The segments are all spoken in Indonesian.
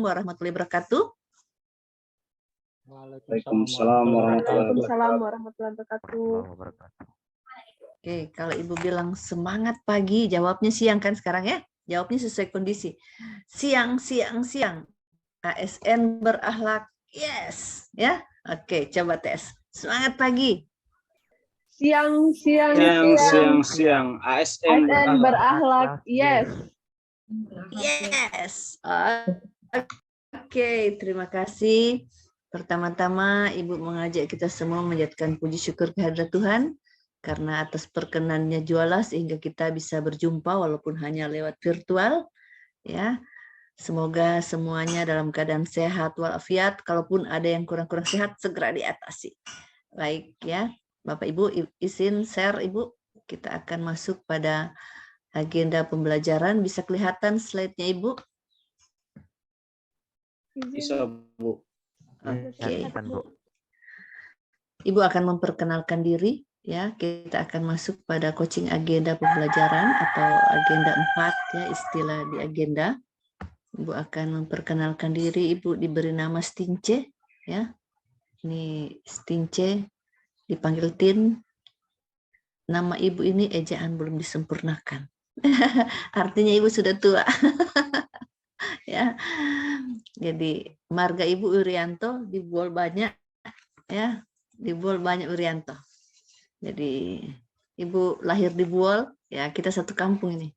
warahmatullahi wabarakatuh. Waalaikumsalam warahmatullahi wabarakatuh. Oke, kalau Ibu bilang semangat pagi, jawabnya siang kan sekarang ya? Jawabnya sesuai kondisi. Siang. ASN berakhlak. Yes, ya. Oke, coba tes. Semangat pagi. Siang. ASN berakhlak. Yes. Yes. Oke, terima kasih. Pertama-tama Ibu mengajak kita semua menjadikan puji syukur kehadirat Tuhan karena atas perkenannya Juala sehingga kita bisa berjumpa walaupun hanya lewat virtual ya. Semoga semuanya dalam keadaan sehat walafiat. Kalaupun ada yang kurang-kurang sehat segera diatasi. Baik ya. Bapak Ibu izin share Ibu. Kita akan masuk pada agenda pembelajaran. Bisa kelihatan slide-nya Ibu? Bisa, Bu. Oke. Ibu akan memperkenalkan diri ya. Kita akan masuk pada coaching agenda pembelajaran atau agenda 4 ya istilah di agenda. Ibu akan memperkenalkan diri. Ibu diberi nama Stince ya. Ini Stince dipanggil Tin. Nama Ibu ini ejaan belum disempurnakan. Artinya Ibu sudah tua. Ya. Jadi marga Ibu Urianto dibual banyak ya, dibual banyak Urianto. Jadi Ibu lahir di Buol ya, kita satu kampung ini.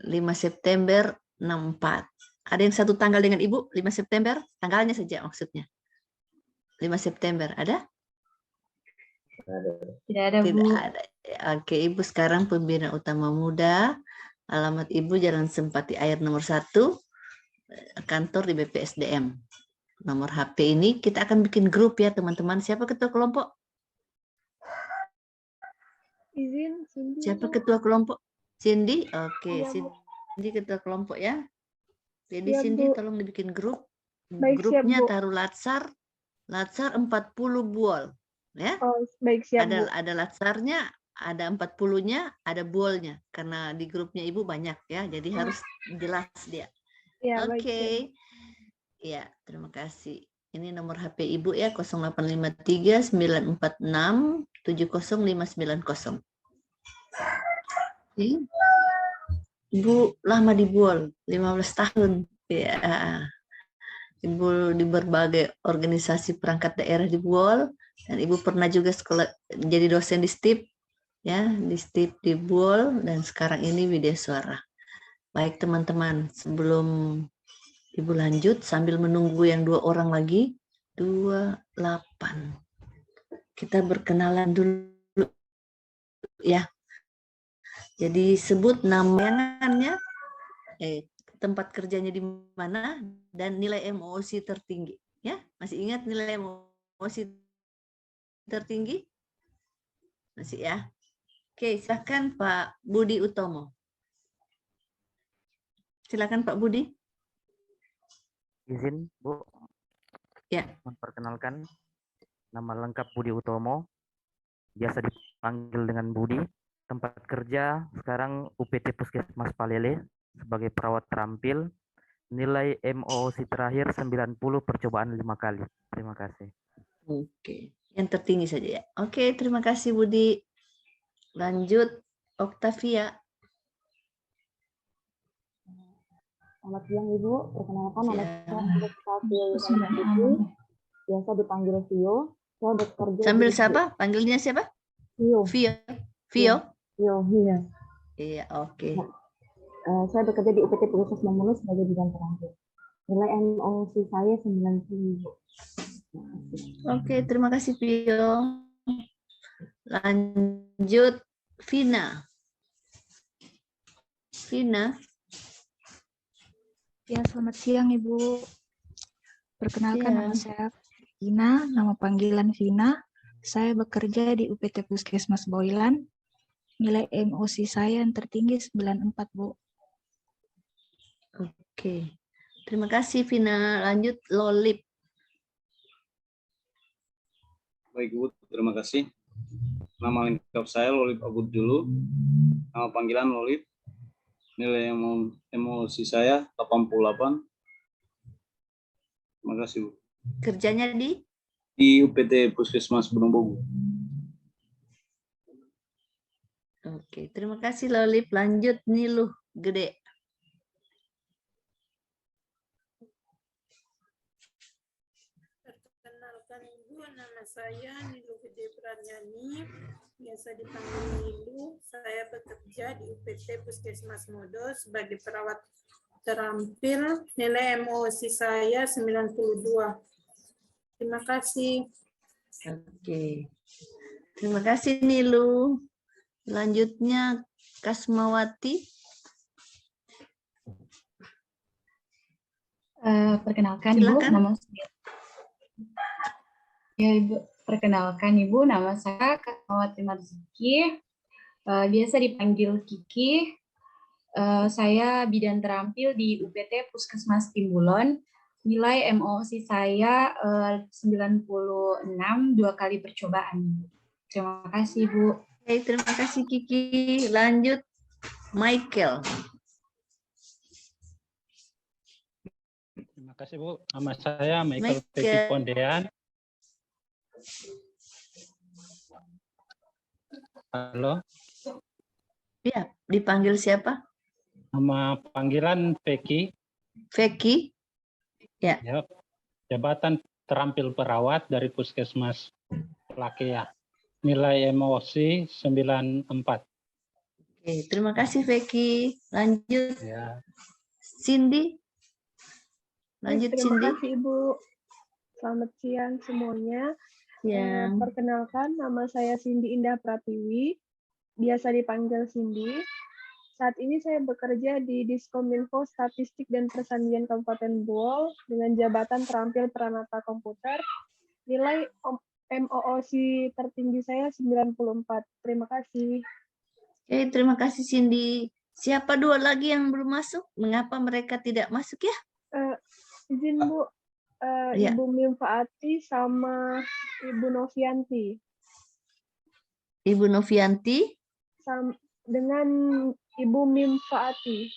5 September 64. Ada yang satu tanggal dengan Ibu 5 September? Tanggalnya saja maksudnya. 5 September ada? Tidak ada, Bu. Tidak ada. Oke, Ibu sekarang pembina utama muda. Alamat Ibu Jalan Sempati Air nomor 1. Kantor di BPSDM. Nomor HP ini kita akan bikin grup ya teman-teman. Siapa ketua kelompok? Izin, Cindy. Siapa ketua kelompok? Cindy? Oke, Iya, Bu. Cindy ketua kelompok ya. Jadi Iya, Cindy Bu. tolong dibikin grup. Baik, Grupnya siap, Bu. taruh latsar 40 buol. Ya. Oh, baik, siap, Bu. Ada latsarnya, ada 40-nya, ada buolnya. Karena di grupnya Ibu banyak ya. Jadi harus jelas dia. Ya, baik, Oke. Ya, terima kasih. Ini nomor HP Ibu ya 0853 946 70590. Ibu lama di Buol, 15 tahun. Ya. Ibu di berbagai organisasi perangkat daerah di Buol dan Ibu pernah juga sekolah jadi dosen di STIP ya, di STIP di Buol dan sekarang ini Widya Suara. Baik teman-teman, sebelum Ibu lanjut sambil menunggu yang 2 orang lagi, 28. Kita berkenalan dulu ya. Jadi sebut namanya, tempat kerjanya di mana dan nilai emosi tertinggi. Ya, masih ingat nilai emosi tertinggi? Masih ya. Oke, silakan Pak Budi Utomo. Silakan Pak Budi. Izin, Bu. Ya. Memperkenalkan, nama lengkap Budi Utomo, biasa dipanggil dengan Budi. Tempat kerja sekarang UPT Puskesmas Palele sebagai perawat terampil. Nilai MOOC terakhir 90, percobaan 5 kali. Terima kasih. Oke, yang tertinggi saja ya. Oke, terima kasih Budi. Lanjut, Octavia. Selamat siang Ibu, perkenalkan nama Siang. saya biasa dipanggil Vio. Saya bekerja Sambil di siapa? Panggilnya siapa? Vio. Vio? Iya. Iya, oke. Saya bekerja di UPT Puskesmas Mamulu sebagai bidan terampil. Nilai MOC saya 90. Oke, terima kasih Vio. Lanjut, Vina. Vina. Ya, selamat siang Ibu. Perkenalkan nama Siang. saya Vina, nama panggilan Vina. Saya bekerja di UPT Puskesmas Boilan. Nilai MOC saya yang tertinggi 94, Bu. Oke. Terima kasih Vina. Lanjut Lolip. Baik, Bu. Terima kasih. Nama lengkap saya Lolip Abud dulu. Nama panggilan Lolip. Nilai emosi saya 88. Terima kasih, Bu. Kerjanya di UPT Puskesmas Gunung Bogu. Oke, terima kasih Lolip. Lanjut nih lu, Gede. Perkenalkan Ibu, nama saya Nilu Gede Pranyani, biasa dipanggil Nilu. Saya bekerja di UPT Puskesmas Modo sebagai perawat terampil. Nilai MOSI saya 92. Terima kasih. Oke. Terima kasih Nilu. Selanjutnya Kasmawati. Perkenalkan Ibu, Silakan. perkenalkan Ibu, nama saya Kasmawati Marzuki, biasa dipanggil Kiki. Saya bidan terampil di UPT Puskesmas Timbulon. Nilai MOSI saya 96, 2 kali percobaan. Terima kasih Bu. Oke, terima kasih Kiki. Lanjut Michael. Terima kasih Bu. Nama saya Michael Michael. Peki Pondean. Halo, Ya, dipanggil siapa? nama panggilan Peki. Veki. Ya, jabatan terampil perawat dari Puskesmas Lakea. Nilai emosi 94. Oke, terima kasih Veki. Lanjut Ya. Cindy. Lanjut Terima Cindy. kasih Ibu. Selamat siang semuanya. Yang Perkenalkan, nama saya Cindy Indah Pratiwi, biasa dipanggil Cindy. Saat ini saya bekerja di Diskominfo Statistik dan Persandian Kabupaten Buol dengan jabatan terampil peranata komputer. Nilai MOOC tertinggi saya 94. Terima kasih. Oke, terima kasih Cindy. Siapa dua lagi yang belum masuk? Mengapa mereka tidak masuk ya? Izin Bu, Ya. Ibu Mimfaati sama Ibu Novianti. Ibu Novianti. Dengan Ibu Mimfaati.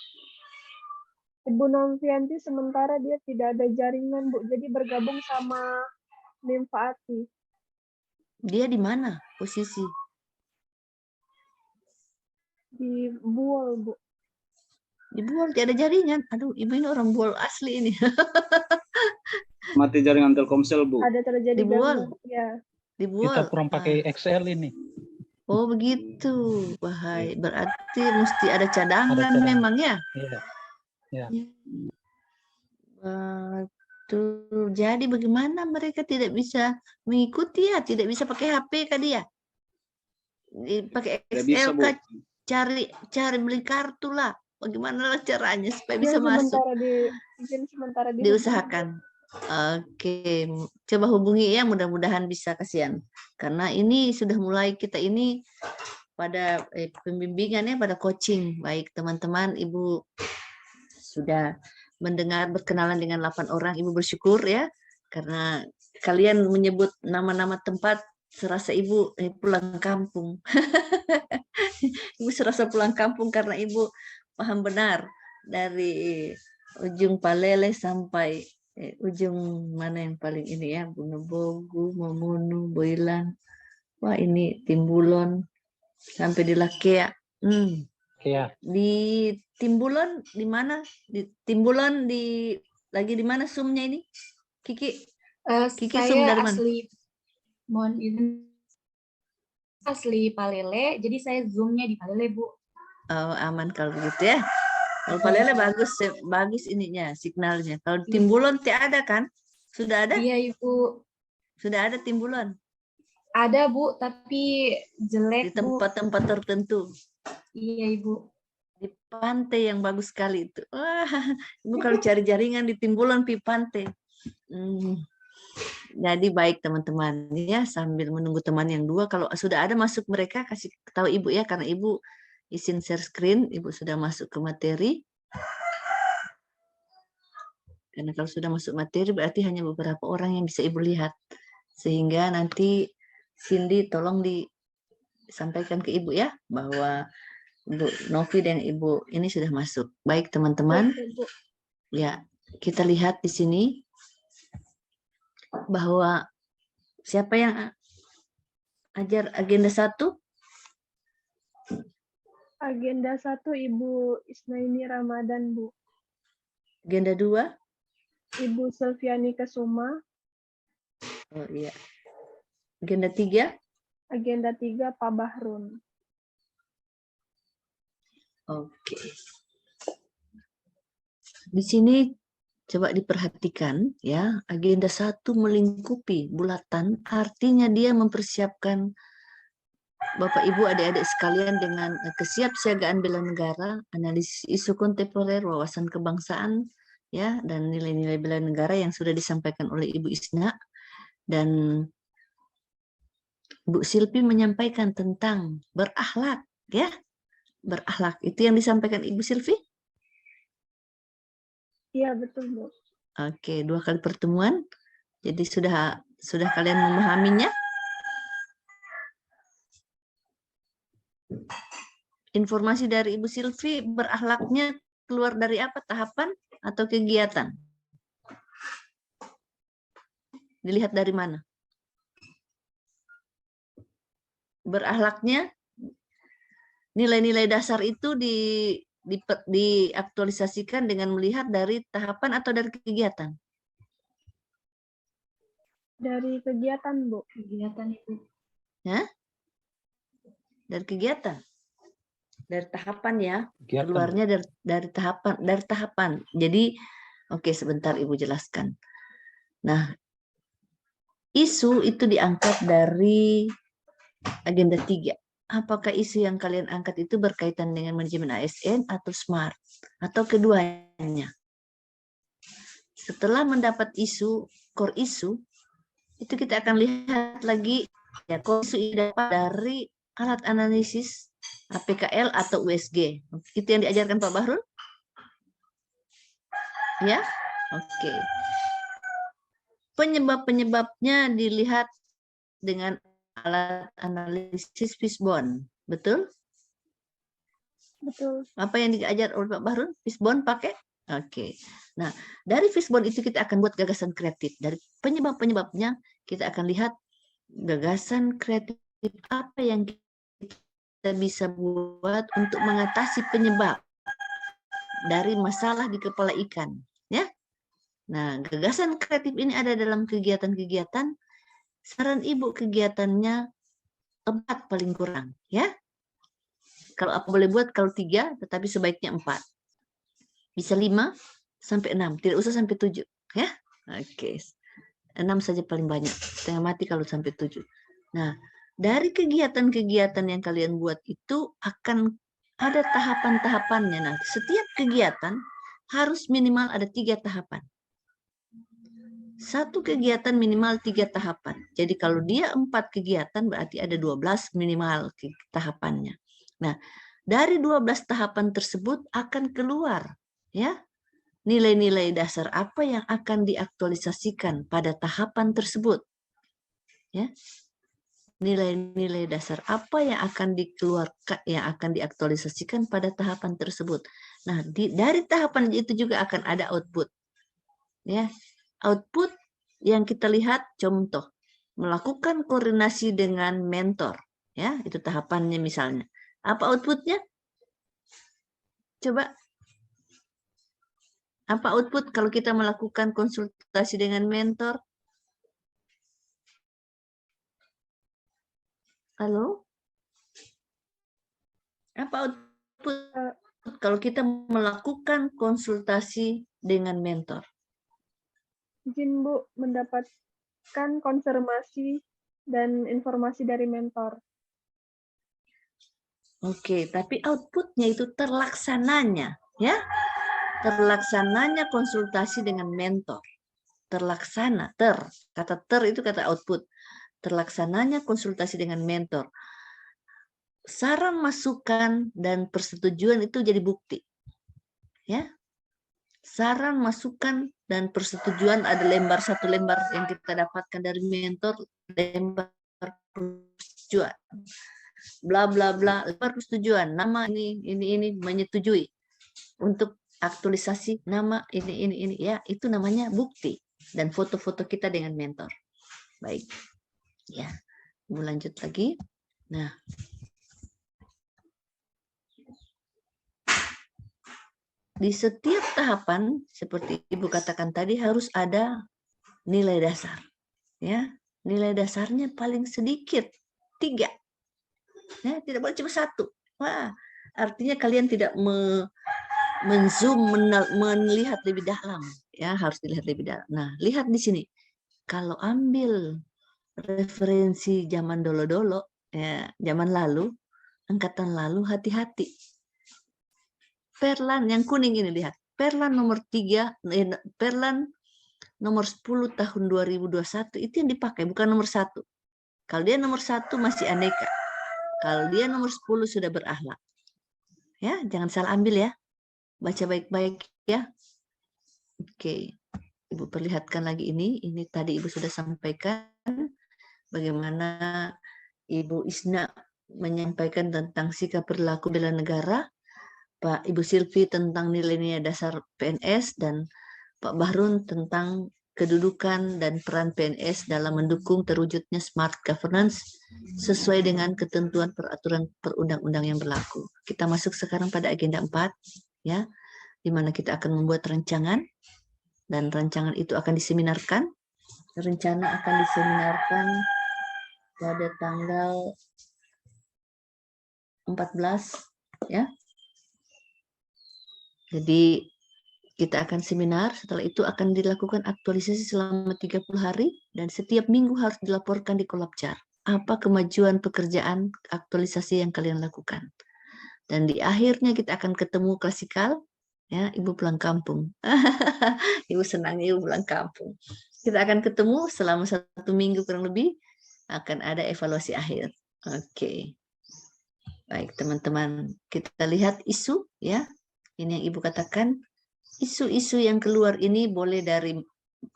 Ibu Novianti sementara dia tidak ada jaringan Bu, jadi bergabung sama Mimfaati. Dia di mana posisi? Di Buol Bu. Di Buol tidak ada jaringan. Aduh, ibu ini orang Buol asli ini. Mati jaringan Telkomsel, Bu. Ada terjadi Di Buol. gangguan. Ya. Di Buol. Kita kurang pakai Excel ini. Oh begitu, bahaya. Berarti mesti ada cadangan, cadangan. memang ya. Iya. Ya. Betul. Jadi bagaimana mereka tidak bisa mengikuti ya? Tidak bisa pakai HP kah dia? Pakai Tidak bisa, Excel Bu. kah? Cari beli kartu lah. Bagaimana lah caranya supaya bisa Izin masuk? sementara Diusahakan. Oke, coba hubungi ya, mudah-mudahan bisa, kasihan. Karena ini sudah mulai kita ini pada pembimbingan ya, pada coaching. Baik teman-teman, Ibu sudah mendengar berkenalan dengan 8 orang, Ibu bersyukur ya. Karena kalian menyebut nama-nama tempat, serasa Ibu pulang kampung. Ibu serasa pulang kampung karena Ibu paham benar dari ujung Palele sampai ujung mana yang paling ini ya, Bunobogu, Momunu, Boilan. Wah ini Timbulon sampai di Lakea. Ya. Di Timbulon di mana? Di Timbulon lagi di mana sumnya ini? Kiki. Kiki sum Saya dari mana? asli Palele, jadi saya zoomnya di Palele Bu. Oh, aman kalau begitu ya. Kalau Palele bagus ininya, signalnya. Kalau Timbulon tidak ada kan? Sudah ada? Iya Ibu. Sudah ada Timbulon? Ada Bu, tapi jelek Di Bu. tempat-tempat tertentu. Iya Ibu. Di pantai yang bagus sekali itu. Wah, Ibu kalau cari jaringan di Timbulon pi pantai. Jadi baik teman-teman ya, sambil menunggu teman yang dua, kalau sudah ada masuk mereka kasih tahu Ibu ya, karena Ibu izin share screen, Ibu sudah masuk ke materi. Karena kalau sudah masuk materi berarti hanya beberapa orang yang bisa Ibu lihat. Sehingga nanti Cindy tolong disampaikan ke Ibu ya, bahwa Bu Novi dan Ibu ini sudah masuk. Baik teman-teman, ya kita lihat di sini. bahwa siapa yang ajar agenda 1? Agenda 1 Ibu Isnaini Ramadan, Bu. Agenda 2? Ibu Selviani Kesuma. Oh iya. Agenda 3? Agenda 3 Pak Bahrun. Oke. Di sini coba diperhatikan ya, agenda 1 melingkupi bulatan, artinya dia mempersiapkan Bapak Ibu adik-adik sekalian dengan kesiapsiagaan bela negara, analisis isu kontemporer, wawasan kebangsaan ya, dan nilai-nilai bela negara yang sudah disampaikan oleh Ibu Isna, dan Bu Silpi menyampaikan tentang berakhlak ya. Berakhlak itu yang disampaikan Ibu Silvi? Iya, betul, Bu. Oke, 2 kali pertemuan. Jadi sudah kalian memahaminya? Informasi dari Ibu Silvi, berakhlaknya keluar dari apa? Tahapan atau kegiatan? Dilihat dari mana? Berakhlaknya, nilai-nilai dasar itu diaktualisasikan dengan melihat dari tahapan atau dari kegiatan? Dari kegiatan, Bu. Kegiatan Ibu. Ya? Dari kegiatan. Dari tahapan ya. Kegiatan. Keluarnya dari tahapan. Jadi, oke, sebentar Ibu jelaskan. Nah, isu itu diangkat dari agenda 3. Apakah isu yang kalian angkat itu berkaitan dengan manajemen ASN atau SMART? Atau keduanya? Setelah mendapat isu, core isu, itu kita akan lihat lagi, ya, core isu ini dapat dari alat analisis APKL atau USG. Itu yang diajarkan Pak Bahrul? Ya? Oke. Penyebab-penyebabnya dilihat dengan alat analisis Fishbone, betul? Betul. Apa yang diajar oleh Pak Bahrul? Fishbone pakai? Oke. Nah, dari Fishbone itu kita akan buat gagasan kreatif. Dari penyebab-penyebabnya kita akan lihat gagasan kreatif apa yang kita bisa buat untuk mengatasi penyebab dari masalah di kepala ikan, ya. Nah, gagasan kreatif ini ada dalam kegiatan-kegiatan. Saran Ibu kegiatannya 4 paling kurang, ya. Kalau apa boleh buat kalau 3, tetapi sebaiknya 4. Bisa 5 sampai 6, tidak usah sampai 7, ya. Oke. 6 saja paling banyak. Setengah mati kalau sampai 7. Nah, dari kegiatan-kegiatan yang kalian buat itu akan ada tahapan-tahapannya. Nah, setiap kegiatan harus minimal ada 3 tahapan. Satu kegiatan minimal 3 tahapan. Jadi kalau dia 4 kegiatan berarti ada 12 minimal tahapannya. Nah, dari 12 tahapan tersebut akan keluar ya nilai-nilai dasar apa yang akan diaktualisasikan pada tahapan tersebut. Ya. Nilai-nilai dasar apa yang akan dikeluarkan, yang akan diaktualisasikan pada tahapan tersebut. Nah, dari tahapan itu juga akan ada output. Ya. Output yang kita lihat contoh melakukan koordinasi dengan mentor, ya itu tahapannya misalnya. Apa outputnya? Coba, apa output kalau kita melakukan konsultasi dengan mentor? Halo? Apa output kalau kita melakukan konsultasi dengan mentor? Izin Bu, mendapatkan konfirmasi dan informasi dari mentor. Oke, tapi outputnya itu terlaksananya, ya. Terlaksananya konsultasi dengan mentor. Terlaksana, kata itu kata output. Terlaksananya konsultasi dengan mentor. Saran, masukan, dan persetujuan itu jadi bukti. Ya. Saran, masukan, dan persetujuan ada satu lembar yang kita dapatkan dari mentor, lembar persetujuan. Bla bla bla, lembar persetujuan, nama ini menyetujui untuk aktualisasi nama ini ya, itu namanya bukti. dan foto-foto kita dengan mentor. Baik. Ya. Ibu lanjut lagi. Nah, di setiap tahapan seperti Ibu katakan tadi harus ada nilai dasar. Ya, nilai dasarnya paling sedikit 3. Ya, tidak boleh cuma 1. Wah, artinya kalian tidak menzoom, melihat lebih dalam. Ya, harus dilihat lebih dalam. Nah, lihat di sini. Kalau ambil referensi zaman dolo-dolo, ya, zaman lalu, angkatan lalu, hati-hati. Perlan yang kuning ini lihat. Perlan nomor 3, Perlan nomor 10 tahun 2021 itu yang dipakai, bukan nomor 1. Kalau dia nomor 1 masih aneka. Kalau dia nomor 10 sudah berakhlak. Ya, jangan salah ambil ya. Baca baik-baik ya. Oke. Ibu perlihatkan lagi ini. Ini tadi Ibu sudah sampaikan bagaimana Ibu Isna menyampaikan tentang sikap perilaku bela negara, Pak Ibu Silvi tentang nilai-nilai dasar PNS, dan Pak Bahrun tentang kedudukan dan peran PNS dalam mendukung terwujudnya smart governance sesuai dengan ketentuan peraturan perundang-undang yang berlaku. Kita masuk sekarang pada agenda 4, ya, di mana kita akan membuat rancangan, dan rancangan itu akan diseminarkan. Rencana akan diseminarkan pada tanggal 14, ya. Jadi kita akan seminar, setelah itu akan dilakukan aktualisasi selama 30 hari, dan setiap minggu harus dilaporkan di Kolabjar. Apa kemajuan pekerjaan aktualisasi yang kalian lakukan. Dan di akhirnya kita akan ketemu klasikal, ya, Ibu pulang kampung. Ibu senangnya Ibu pulang kampung. Kita akan ketemu selama 1 minggu kurang lebih, akan ada evaluasi akhir. Oke. Baik teman-teman, kita lihat isu, ya. Ini yang Ibu katakan. Isu-isu yang keluar ini boleh dari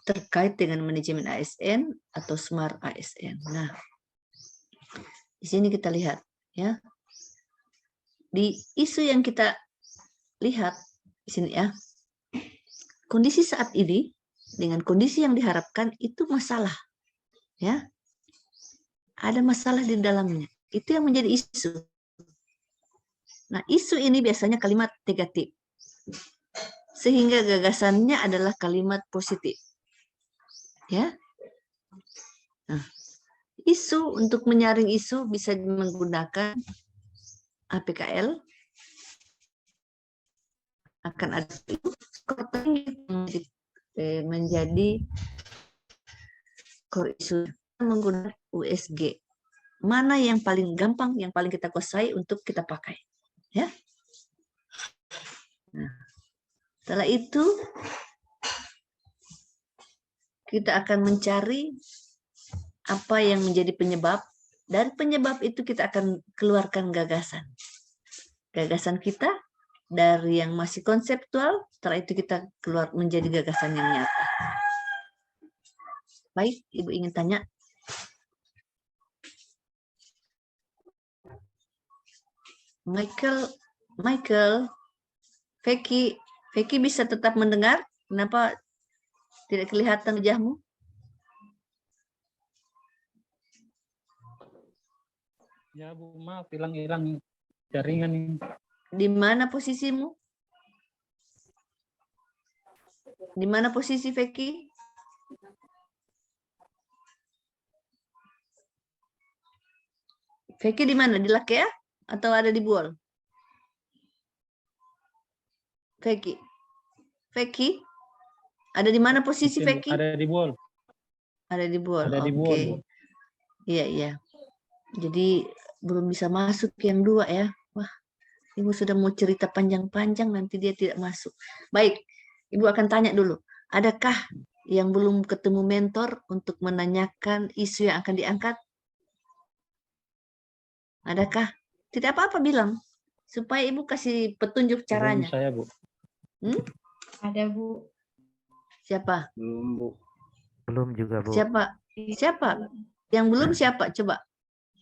terkait dengan manajemen ASN atau smart ASN. Nah, di sini kita lihat, ya. Di isu yang kita lihat di sini, ya. Kondisi saat ini dengan kondisi yang diharapkan itu masalah, ya. Ada masalah di dalamnya. Itu yang menjadi isu. Nah, isu ini biasanya kalimat negatif. Sehingga gagasannya adalah kalimat positif. Ya. Nah, isu, untuk menyaring isu bisa menggunakan APKL. Akan ada itu menjadi core isu menggunakan USG. Mana yang paling gampang, yang paling kita kuasai untuk kita pakai. Ya. Nah, setelah itu kita akan mencari apa yang menjadi penyebab. Dari penyebab itu kita akan keluarkan gagasan. Gagasan kita dari yang masih konseptual, setelah itu kita keluar menjadi gagasan yang nyata. Baik, Ibu ingin tanya. Michael, Vicky bisa tetap mendengar? Kenapa tidak kelihatan wajahmu? Ya Bu, maaf hilang jaringan ini. Di mana posisimu? Di mana posisi Vicky? Vicky di mana? Di Lakea atau ada di Buol? Vicky, ada di mana posisi Vicky? Ada di Buol. Ada di Buol. Ada di Buol. Oke. Iya. Jadi belum bisa masuk yang 2 ya. Wah, Ibu sudah mau cerita panjang-panjang, nanti dia tidak masuk. Baik, Ibu akan tanya dulu. Adakah yang belum ketemu mentor untuk menanyakan isu yang akan diangkat? Adakah? Tidak apa-apa bilang. Supaya Ibu kasih petunjuk caranya. Belum saya, Bu. Ada, Bu. Siapa? Belum, Bu. Belum juga, Bu. Siapa? Yang belum siapa? Coba.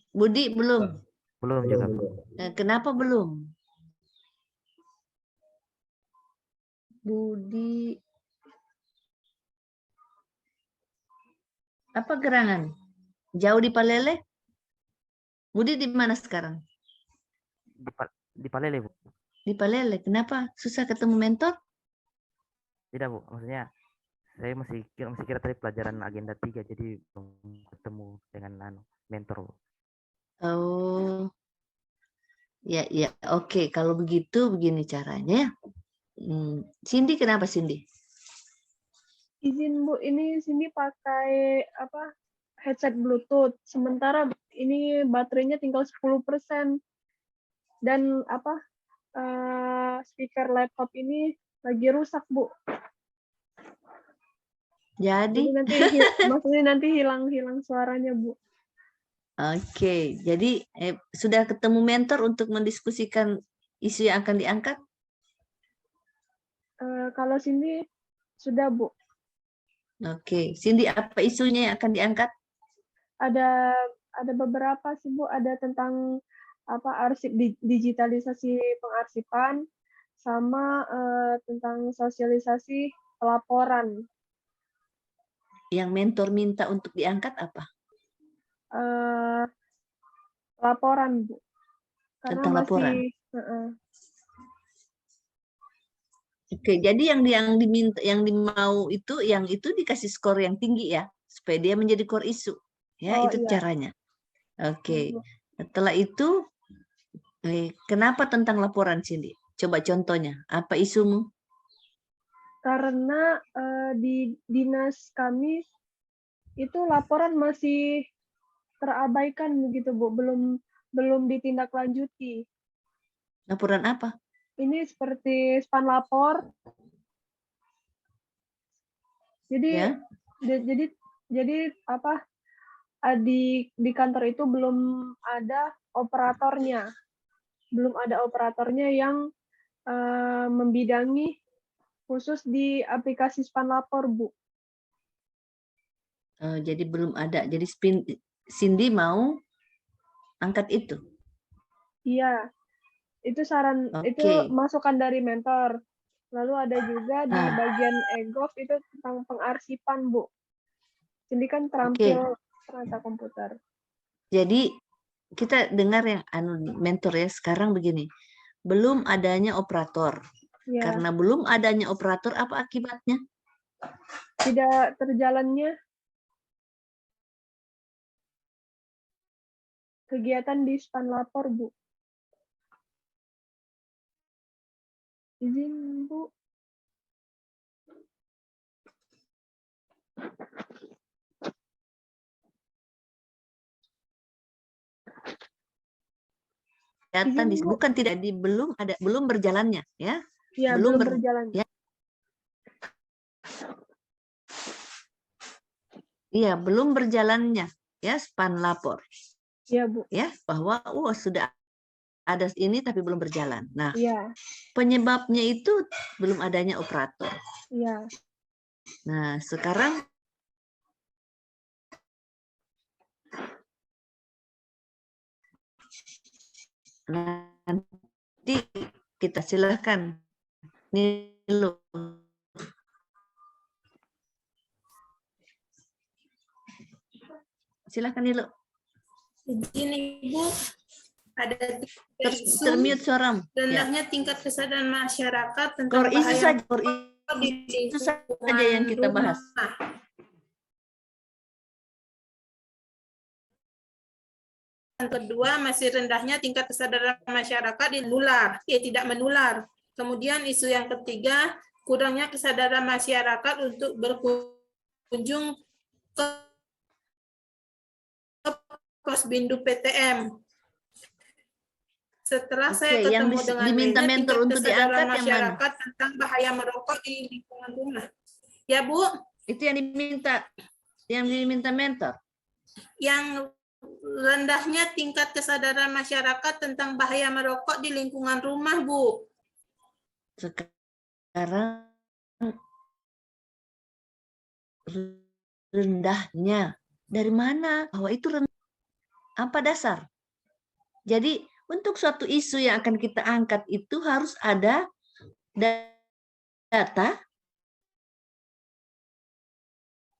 Budi belum. Belum juga, Bu. Kenapa belum? Budi. Apa gerangan? Jauh di Palele? Budi di mana sekarang? Di Palele, Bu. Di Palele. Kenapa? Susah ketemu mentor? Tidak, Bu. Maksudnya saya masih kira tadi pelajaran agenda 3, jadi belum ketemu dengan mentor, Bu. Oh, ya, ya. Oke. Kalau begitu, begini caranya. Cindy, kenapa Cindy? Izin Bu, ini sini pakai apa? Headset Bluetooth. Sementara ini baterainya tinggal 10%. Dan apa? Speaker laptop ini lagi rusak, Bu. Jadi, maksudnya nanti hilang suaranya, Bu. Oke. Jadi sudah ketemu mentor untuk mendiskusikan isu yang akan diangkat? Kalau sini sudah, Bu. Oke, Cindy, apa isunya yang akan diangkat? Ada beberapa sih, Bu. Ada tentang apa arsip digitalisasi pengarsipan, sama tentang sosialisasi pelaporan. Yang mentor minta untuk diangkat apa? Laporan, Bu. Karena Tentang laporan. Oke, jadi yang diminta, yang dimau itu, yang itu dikasih skor yang tinggi ya, supaya dia menjadi core isu. Ya, itu iya. caranya. Oke. Setelah itu, kenapa tentang laporan, Cindy? Coba contohnya, apa isumu? Karena di dinas kami itu laporan masih terabaikan begitu, Bu. Belum ditindaklanjuti. Laporan apa? Ini seperti span lapor. Jadi Ya. jadi apa? Di kantor itu belum ada operatornya. Belum ada operatornya yang membidangi khusus di aplikasi span lapor, Bu. Jadi belum ada. Jadi Cindy mau angkat itu? Iya. Itu itu masukan dari mentor. Lalu ada juga di bagian EGOV itu tentang pengarsipan, Bu. Jadi kan terampil perangkat komputer. Jadi kita dengar yang mentor ya, sekarang begini. Belum adanya operator. Ya. Karena belum adanya operator, apa akibatnya? Tidak terjalannya kegiatan di span lapor, Bu. Izin, Bu. Kelihatan bukan tidak belum berjalannya ya. Ya, belum berjalan. Ya. Iya, belum berjalannya ya span lapor. Iya, Bu. Ya, bahwa sudah ada ini tapi belum berjalan. Nah, ya. Penyebabnya itu belum adanya operator. Iya. Nah, sekarang nanti kita silahkan Nilo. Silahkan Nilo. Izin Ibu, ada termute suaramu. Rendahnya tingkat kesadaran masyarakat tentang core isu saja, itu saja yang kita bahas. Yang kedua, masih rendahnya tingkat kesadaran masyarakat tidak menular. Kemudian isu yang ketiga, kurangnya kesadaran masyarakat untuk berkunjung ke Posbindu PTM. Setelah saya ketemu dengan diminta mentor untuk diangkat masyarakat tentang bahaya merokok di lingkungan rumah. Ya, Bu? Itu yang diminta mentor. Yang rendahnya tingkat kesadaran masyarakat tentang bahaya merokok di lingkungan rumah, Bu. Sekarang rendahnya dari mana? Bahwa itu rendah. Apa dasar? Jadi untuk suatu isu yang akan kita angkat itu harus ada data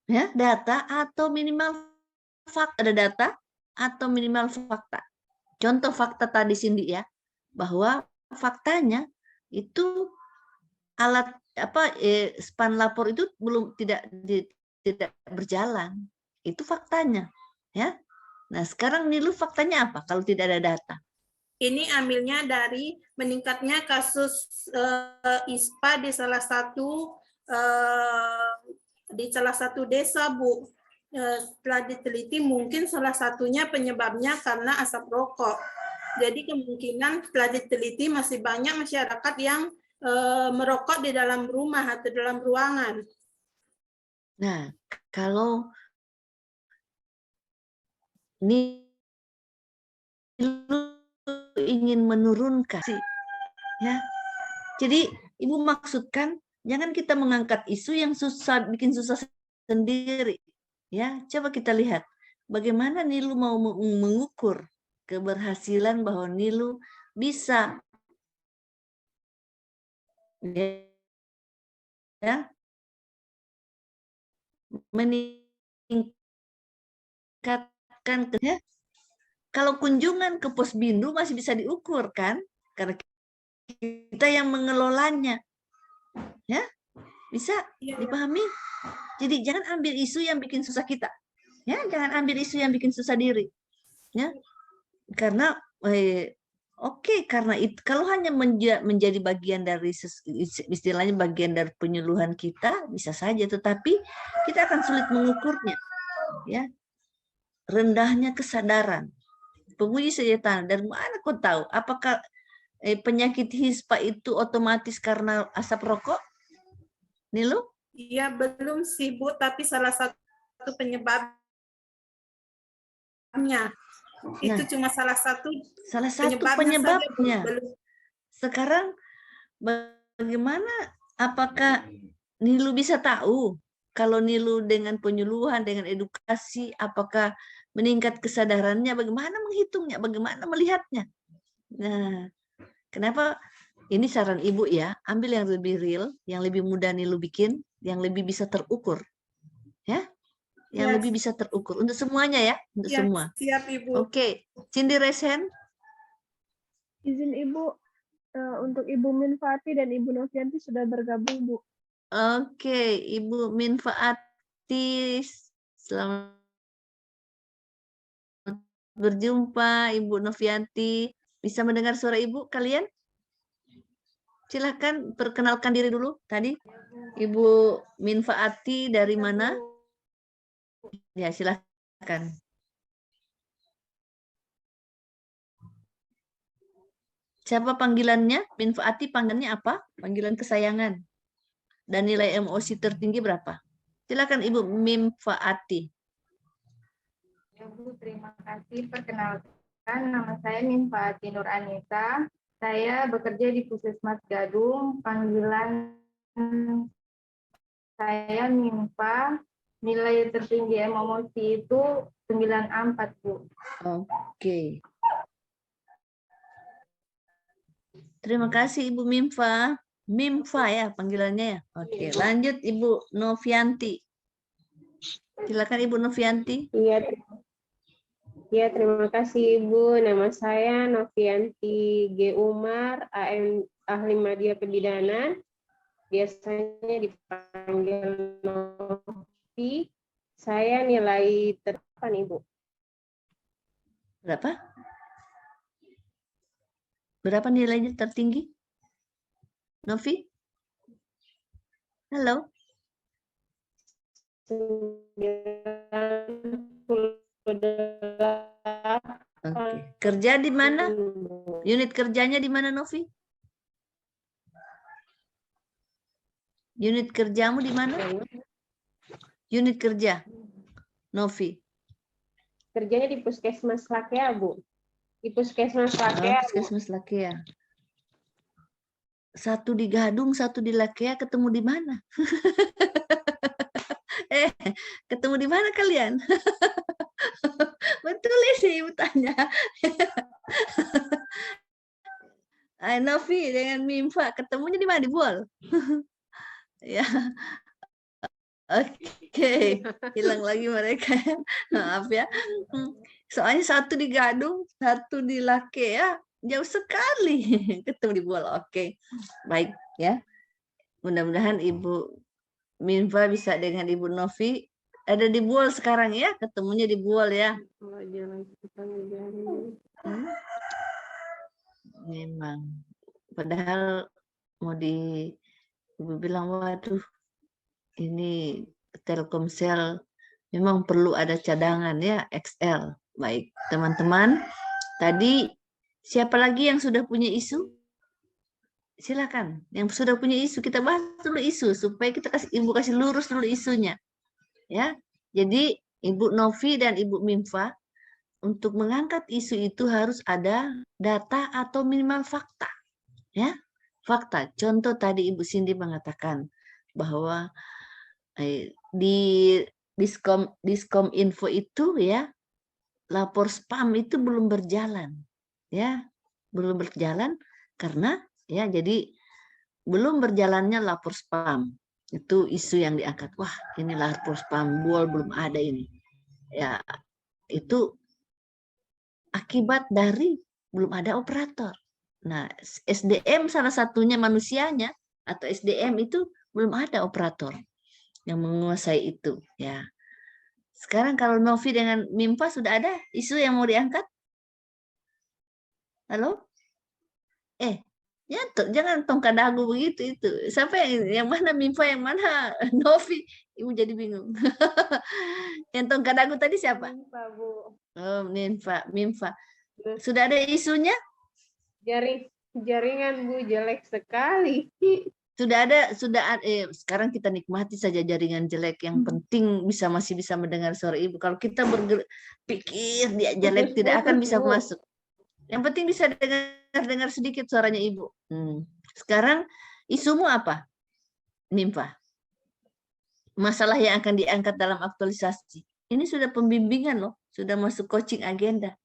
Ya, data atau minimal fakta. Ada data atau minimal fakta. Contoh fakta tadi Cindy ya, bahwa faktanya itu alat span lapor itu belum tidak berjalan. Itu faktanya, ya. Nah, sekarang Nilu faktanya apa kalau tidak ada data? Ini ambilnya dari meningkatnya kasus ISPA di salah satu desa, Bu. Setelah diteliti mungkin salah satunya penyebabnya karena asap rokok. Jadi kemungkinan setelah diteliti masih banyak masyarakat yang merokok di dalam rumah atau dalam ruangan. Nah, kalau Nilu ingin menurunkan, ya. Jadi Ibu maksudkan jangan kita mengangkat isu yang susah, bikin susah sendiri. Ya, coba kita lihat bagaimana Nilu mau mengukur keberhasilan bahwa Nilu bisa ya meningkatkan ya. Kalau kunjungan ke Posbindu masih bisa diukur kan, karena kita yang mengelolanya, ya bisa dipahami. Jadi jangan ambil isu yang bikin susah kita, ya jangan ambil isu yang bikin susah diri, ya karena karena itu kalau hanya menjadi bagian dari istilahnya bagian dari penyuluhan kita bisa saja, tetapi kita akan sulit mengukurnya, ya rendahnya kesadaran. Penguji senjata, dari mana kau tahu? Apakah penyakit HISPA itu otomatis karena asap rokok? Nilu? Iya, belum sih, Bu, tapi salah satu penyebabnya. Itu cuma salah satu penyebabnya. Sekarang bagaimana, apakah Nilu bisa tahu kalau Nilu dengan penyuluhan, dengan edukasi, apakah meningkat kesadarannya, bagaimana menghitungnya, bagaimana melihatnya? Nah, kenapa ini saran Ibu ya, ambil yang lebih real, yang lebih mudah Nilu bikin, yang lebih bisa terukur. Ya, yang lebih bisa terukur untuk semuanya ya, untuk semua. Siap, Ibu. Oke, Cindy Resen. Izin Ibu, untuk Ibu Minfati dan Ibu Novianti sudah bergabung, Bu. Oke, Ibu Minfati, selamat berjumpa. Ibu Novianti, bisa mendengar suara Ibu kalian? Silahkan perkenalkan diri dulu tadi. Ibu Minfati dari mana? Ya, silahkan. Siapa panggilannya? Minfati panggilannya apa? Panggilan kesayangan. Dan nilai emosi tertinggi berapa? Silakan Ibu Minfati. Ya, Bu, terima kasih. Perkenalkan, nama saya Minfati Nur Anita. Saya bekerja di Puskesmas Gadung. Panggilan saya Minfa. Nilai tertinggi emosi itu 94, Bu. Oke. Terima kasih Ibu Minfa. Minfa ya panggilannya ya. Oke, lanjut Ibu Novianti. Silakan Ibu Novianti. Iya, terima kasih Ibu. Nama saya Novianti G. Umar, AM Ahli Media Pidana. Biasanya dipanggil Novi. Saya nilai terdepan, Ibu. Berapa? Berapa nilainya tertinggi? Novi? Halo? 98. Oke. Kerja di mana? Unit kerjanya di mana, Novi? Unit kerjamu di mana? Unit kerja, Novi. Kerjanya di Puskesmas Lakea, Bu. Di Puskesmas Lakea. Puskesmas Lakea. Satu di Gadung, satu di Lakea, ketemu di mana? Ketemu di mana kalian? Betul sih Ibu tanya. Novi dengan Mimfa ketemunya di mana? Di Buol. Ya. Oke, hilang lagi mereka. Maaf ya. Soalnya satu di Gadung, satu di Lake ya. Jauh sekali ketemu di Buol. Oke, baik ya. Mudah-mudahan Ibu Minfa bisa dengan Ibu Novi ada di Buol sekarang ya, ketemunya di Buol ya. Memang. Padahal mau Ibu bilang, waduh, ini Telkomsel memang perlu ada cadangan ya, XL. Baik, teman-teman. Tadi siapa lagi yang sudah punya isu? Silakan. Yang sudah punya isu, kita bahas dulu isu supaya kita Ibu kasih lurus dulu isunya. Ya. Jadi Ibu Novi dan Ibu Minfa untuk mengangkat isu itu harus ada data atau minimal fakta. Ya. Fakta. Contoh tadi Ibu Cindy mengatakan bahwa di Diskom Info itu ya, lapor spam itu belum berjalan. Ya, belum berjalan karena ya jadi belum berjalannya lapor spam. Itu isu yang diangkat. Wah, ini lapor spam Buol belum ada ini. Ya, itu akibat dari belum ada operator. Nah, SDM salah satunya manusianya atau SDM itu belum ada operator yang menguasai itu ya. Sekarang kalau Novi dengan Minfa sudah ada isu yang mau diangkat? Halo? Ya jangan tongkat dagu begitu itu. Siapa yang mana Minfa, yang mana Novi? Ibu jadi bingung. Yang tongkat dagu tadi siapa? Minfa, Bu. Oh, Minfa. Sudah ada isunya? Jaringan Bu jelek sekali. Sekarang kita nikmati saja jaringan jelek. Yang penting masih bisa mendengar suara Ibu. Kalau kita berpikir dia jelek tidak akan bisa masuk. Yang penting bisa dengar sedikit suaranya Ibu. Sekarang isumu apa, Minfa? Masalah yang akan diangkat dalam aktualisasi. Ini sudah pembimbingan loh, sudah masuk coaching agenda.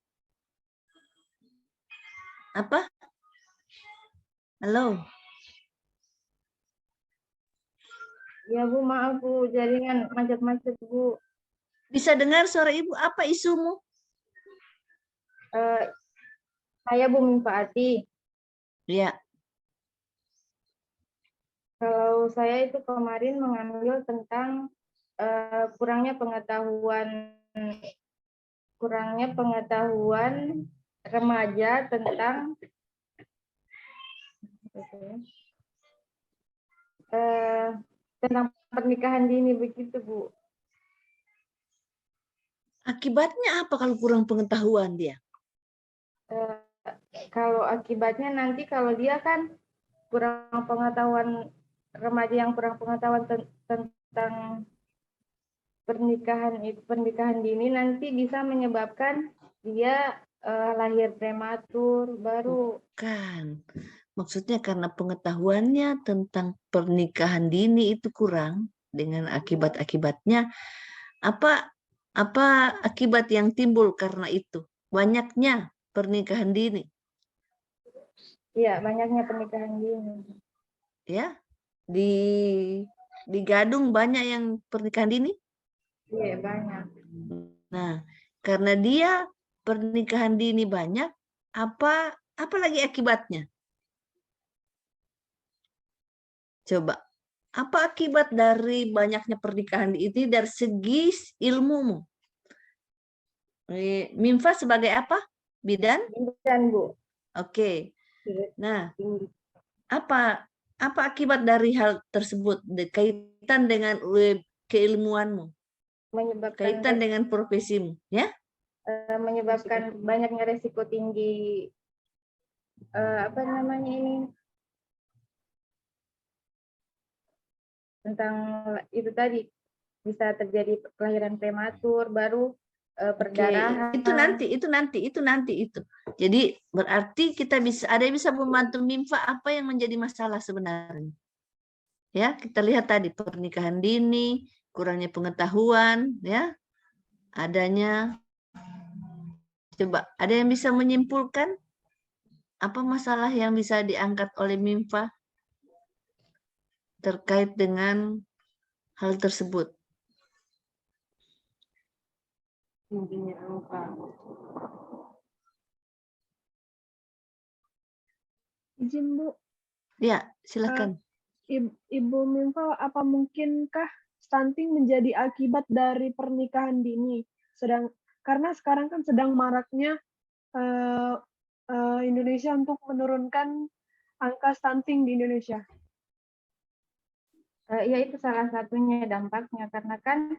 Apa? Halo? Ya Bu, maaf Bu, jaringan macet-macet Bu. Bisa dengar suara Ibu, apa isumu? Saya Bu Minfa Ati. Ya. Kalau saya itu kemarin mengambil tentang kurangnya pengetahuan remaja tentang tentang pernikahan dini begitu Bu. Akibatnya apa kalau kurang pengetahuan dia? Kalau akibatnya nanti kalau dia kan kurang pengetahuan, remaja yang kurang pengetahuan tentang pernikahan dini nanti bisa menyebabkan dia lahir prematur baru. Bukan. Maksudnya karena pengetahuannya tentang pernikahan dini itu kurang dengan akibat-akibatnya. Apa akibat yang timbul karena itu? Banyaknya pernikahan dini. Iya, banyaknya pernikahan dini. Ya. Di Gadung banyak yang pernikahan dini? Iya, banyak. Nah, karena dia pernikahan dini banyak, apa lagi akibatnya? Coba, apa akibat dari banyaknya pernikahan ini dari segi ilmumu? Minfa sebagai apa? Bidan? Bidan, Bu. Oke. Nah, apa akibat dari hal tersebut? Kaitan dengan keilmuanmu? Kaitan dengan profesimu, ya? Menyebabkan banyaknya resiko tinggi tentang itu tadi, bisa terjadi kelahiran prematur baru, perdarahan. Itu nanti. Jadi berarti kita ada yang bisa membantu Minfa apa yang menjadi masalah sebenarnya. Ya, kita lihat tadi pernikahan dini, kurangnya pengetahuan, ya. Adanya, coba ada yang bisa menyimpulkan apa masalah yang bisa diangkat oleh Minfa terkait dengan hal tersebut? Izin Bu, Ya, silakan. Ibu Minfo, apa mungkinkah stunting menjadi akibat dari pernikahan dini? Karena sekarang kan sedang maraknya Indonesia untuk menurunkan angka stunting di Indonesia. Ya itu salah satunya dampaknya, karena kan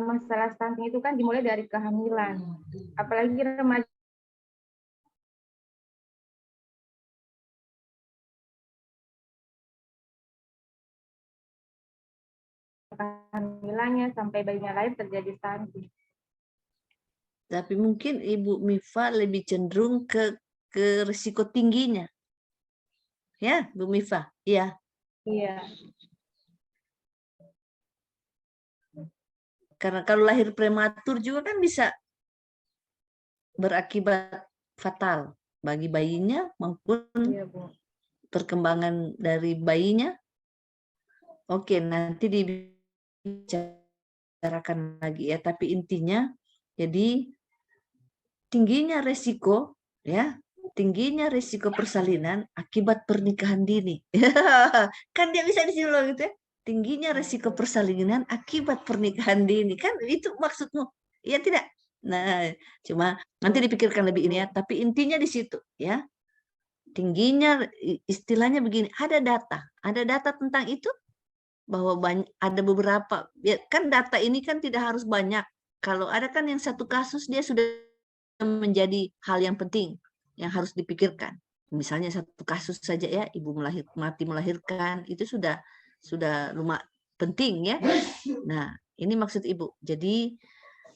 masalah stunting itu kan dimulai dari kehamilan, apalagi remaja kehamilannya sampai bayinya lahir terjadi stunting. Tapi mungkin Ibu Mifa lebih cenderung ke risiko tingginya. Ya, Bu Mifa. Iya. Iya. Karena kalau lahir prematur juga kan bisa berakibat fatal bagi bayinya maupun Iya, Bu. perkembangan dari bayinya. Oke, nanti dibicarakan lagi ya. Tapi intinya, jadi tingginya resiko, ya, tingginya resiko persalinan akibat pernikahan dini. Kan dia bisa disimpulkan gitu ya. Tingginya resiko persalinan akibat pernikahan dini. Kan itu maksudmu? Iya tidak? Nah, cuma nanti dipikirkan lebih ini ya. Tapi intinya di situ ya. Tingginya istilahnya begini, ada data tentang itu bahwa ada beberapa, ya kan data ini kan tidak harus banyak. Kalau ada kan yang satu kasus dia sudah menjadi hal yang penting yang harus dipikirkan. Misalnya satu kasus saja ya, ibu mati melahirkan itu sudah lumayan penting ya. Nah, ini maksud ibu. Jadi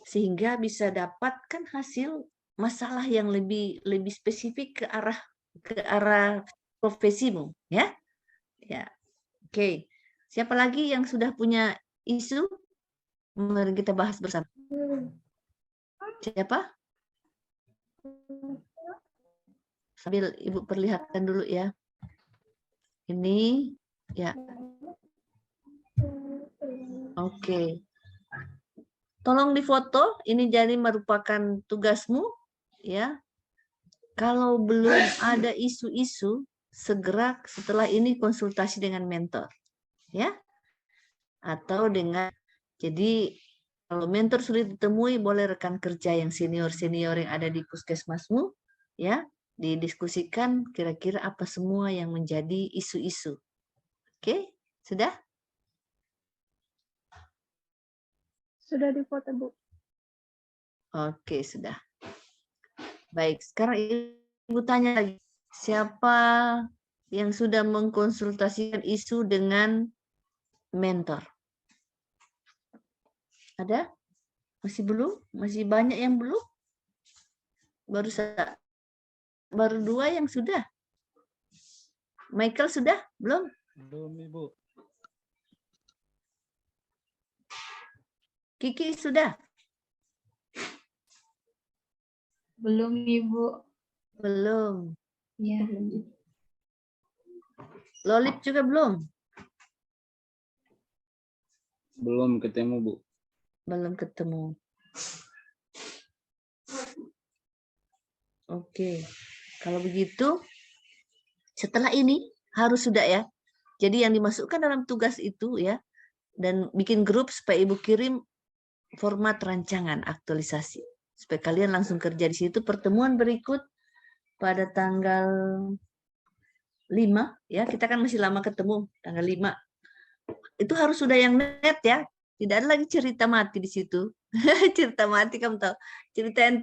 sehingga bisa dapatkan hasil masalah yang lebih spesifik ke arah profesimu ya. Ya. Oke. Siapa lagi yang sudah punya isu? Mari kita bahas bersama. Siapa? Sambil Ibu perlihatkan dulu ya. Ini ya. Oke. Tolong difoto, ini jadi merupakan tugasmu ya. Kalau belum ada isu-isu, segera setelah ini konsultasi dengan mentor. Ya. Atau dengan, jadi kalau mentor sulit ditemui, boleh rekan kerja yang senior-senior yang ada di puskesmasmu, ya, didiskusikan kira-kira apa semua yang menjadi isu-isu. Oke, sudah? Sudah difoto, Bu. Oke, sudah. Baik, sekarang Ibu tanya lagi, siapa yang sudah mengkonsultasikan isu dengan mentor? Ada? Masih belum? Masih banyak yang belum? Baru 2 yang sudah. Michael sudah? Belum? Belum, Ibu. Kiki sudah? Belum, Ibu. Belum. Ya. Lolip juga belum? Belum ketemu, Bu. Belum ketemu. Oke. Kalau begitu, setelah ini harus sudah ya. Jadi yang dimasukkan dalam tugas itu ya, dan bikin grup supaya Ibu kirim format rancangan aktualisasi. Supaya kalian langsung kerja di situ. Pertemuan berikut pada tanggal 5 ya, kita kan masih lama ketemu, tanggal 5. Itu harus sudah yang net ya. Tidak ada lagi cerita mati di situ. Cerita mati kamu tahu. Cerita yang